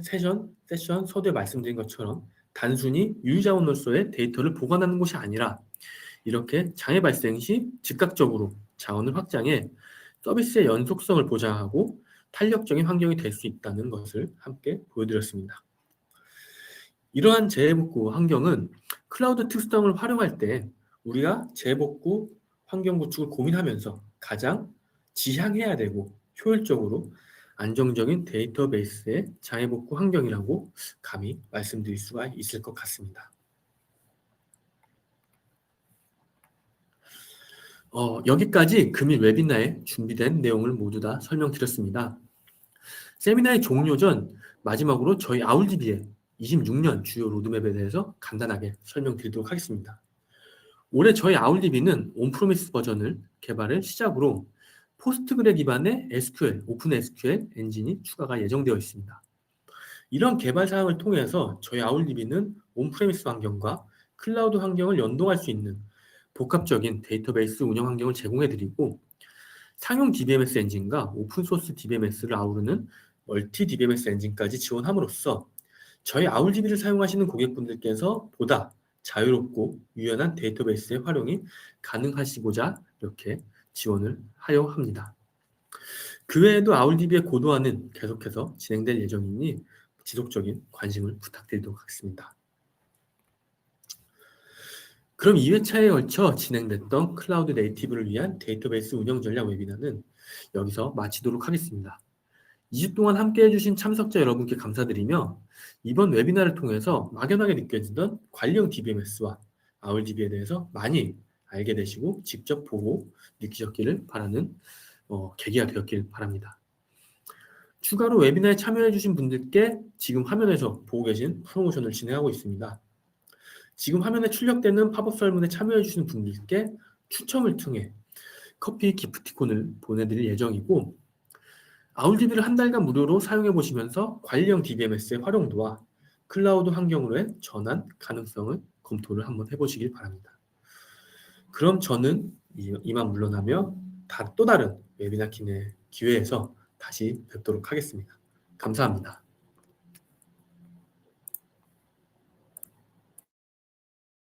세션 서두에 말씀드린 것처럼 단순히 유유자원으로서의 데이터를 보관하는 곳이 아니라 이렇게 장애 발생 시 즉각적으로 자원을 확장해 서비스의 연속성을 보장하고 탄력적인 환경이 될 수 있다는 것을 함께 보여드렸습니다. 이러한 재복구 환경은 클라우드 특성을 활용할 때 우리가 재복구 환경 구축을 고민하면서 가장 지향해야 되고 효율적으로 안정적인 데이터베이스의 장애복구 환경이라고 감히 말씀드릴 수가 있을 것 같습니다. 여기까지 금일 웨비나에 준비된 내용을 모두 다 설명드렸습니다. 세미나의 종료 전 마지막으로 저희 아울DB의 26년 주요 로드맵에 대해서 간단하게 설명드리도록 하겠습니다. 올해 저희 아울DB는 온프로미스 버전을 개발을 시작으로 포스트그레 기반의 SQL, 오픈 SQL 엔진이 추가가 예정되어 있습니다. 이런 개발 사항을 통해서 저희 아울DB는 온프레미스 환경과 클라우드 환경을 연동할 수 있는 복합적인 데이터베이스 운영 환경을 제공해드리고 상용 DBMS 엔진과 오픈소스 DBMS를 아우르는 멀티 DBMS 엔진까지 지원함으로써 저희 아울DB를 사용하시는 고객분들께서 보다 자유롭고 유연한 데이터베이스의 활용이 가능하시고자 이렇게 지원을 하려 합니다. 그 외에도 아울DB의 고도화는 계속해서 진행될 예정이니 지속적인 관심을 부탁드리도록 하겠습니다. 그럼 2회차에 걸쳐 진행됐던 클라우드 네이티브를 위한 데이터베이스 운영 전략 웨비나는 여기서 마치도록 하겠습니다. 2주 동안 함께해 주신 참석자 여러분께 감사드리며 이번 웨비나를 통해서 막연하게 느껴지던 관리형 DBMS와 아울DB에 대해서 많이 알게 되시고 직접 보고 느끼셨기를 바라는 계기가 되었길 바랍니다. 추가로 웨비나에 참여해 주신 분들께 지금 화면에서 보고 계신 프로모션을 진행하고 있습니다. 지금 화면에 출력되는 팝업 설문에 참여해 주신 분들께 추첨을 통해 커피 기프티콘을 보내드릴 예정이고 아울DB를 한 달간 무료로 사용해 보시면서 관리형 DBMS의 활용도와 클라우드 환경으로의 전환 가능성을 검토를 한번 해보시길 바랍니다. 그럼 저는 이만 물러나며 또 다른 웨비나 기회에서 다시 뵙도록 하겠습니다. 감사합니다.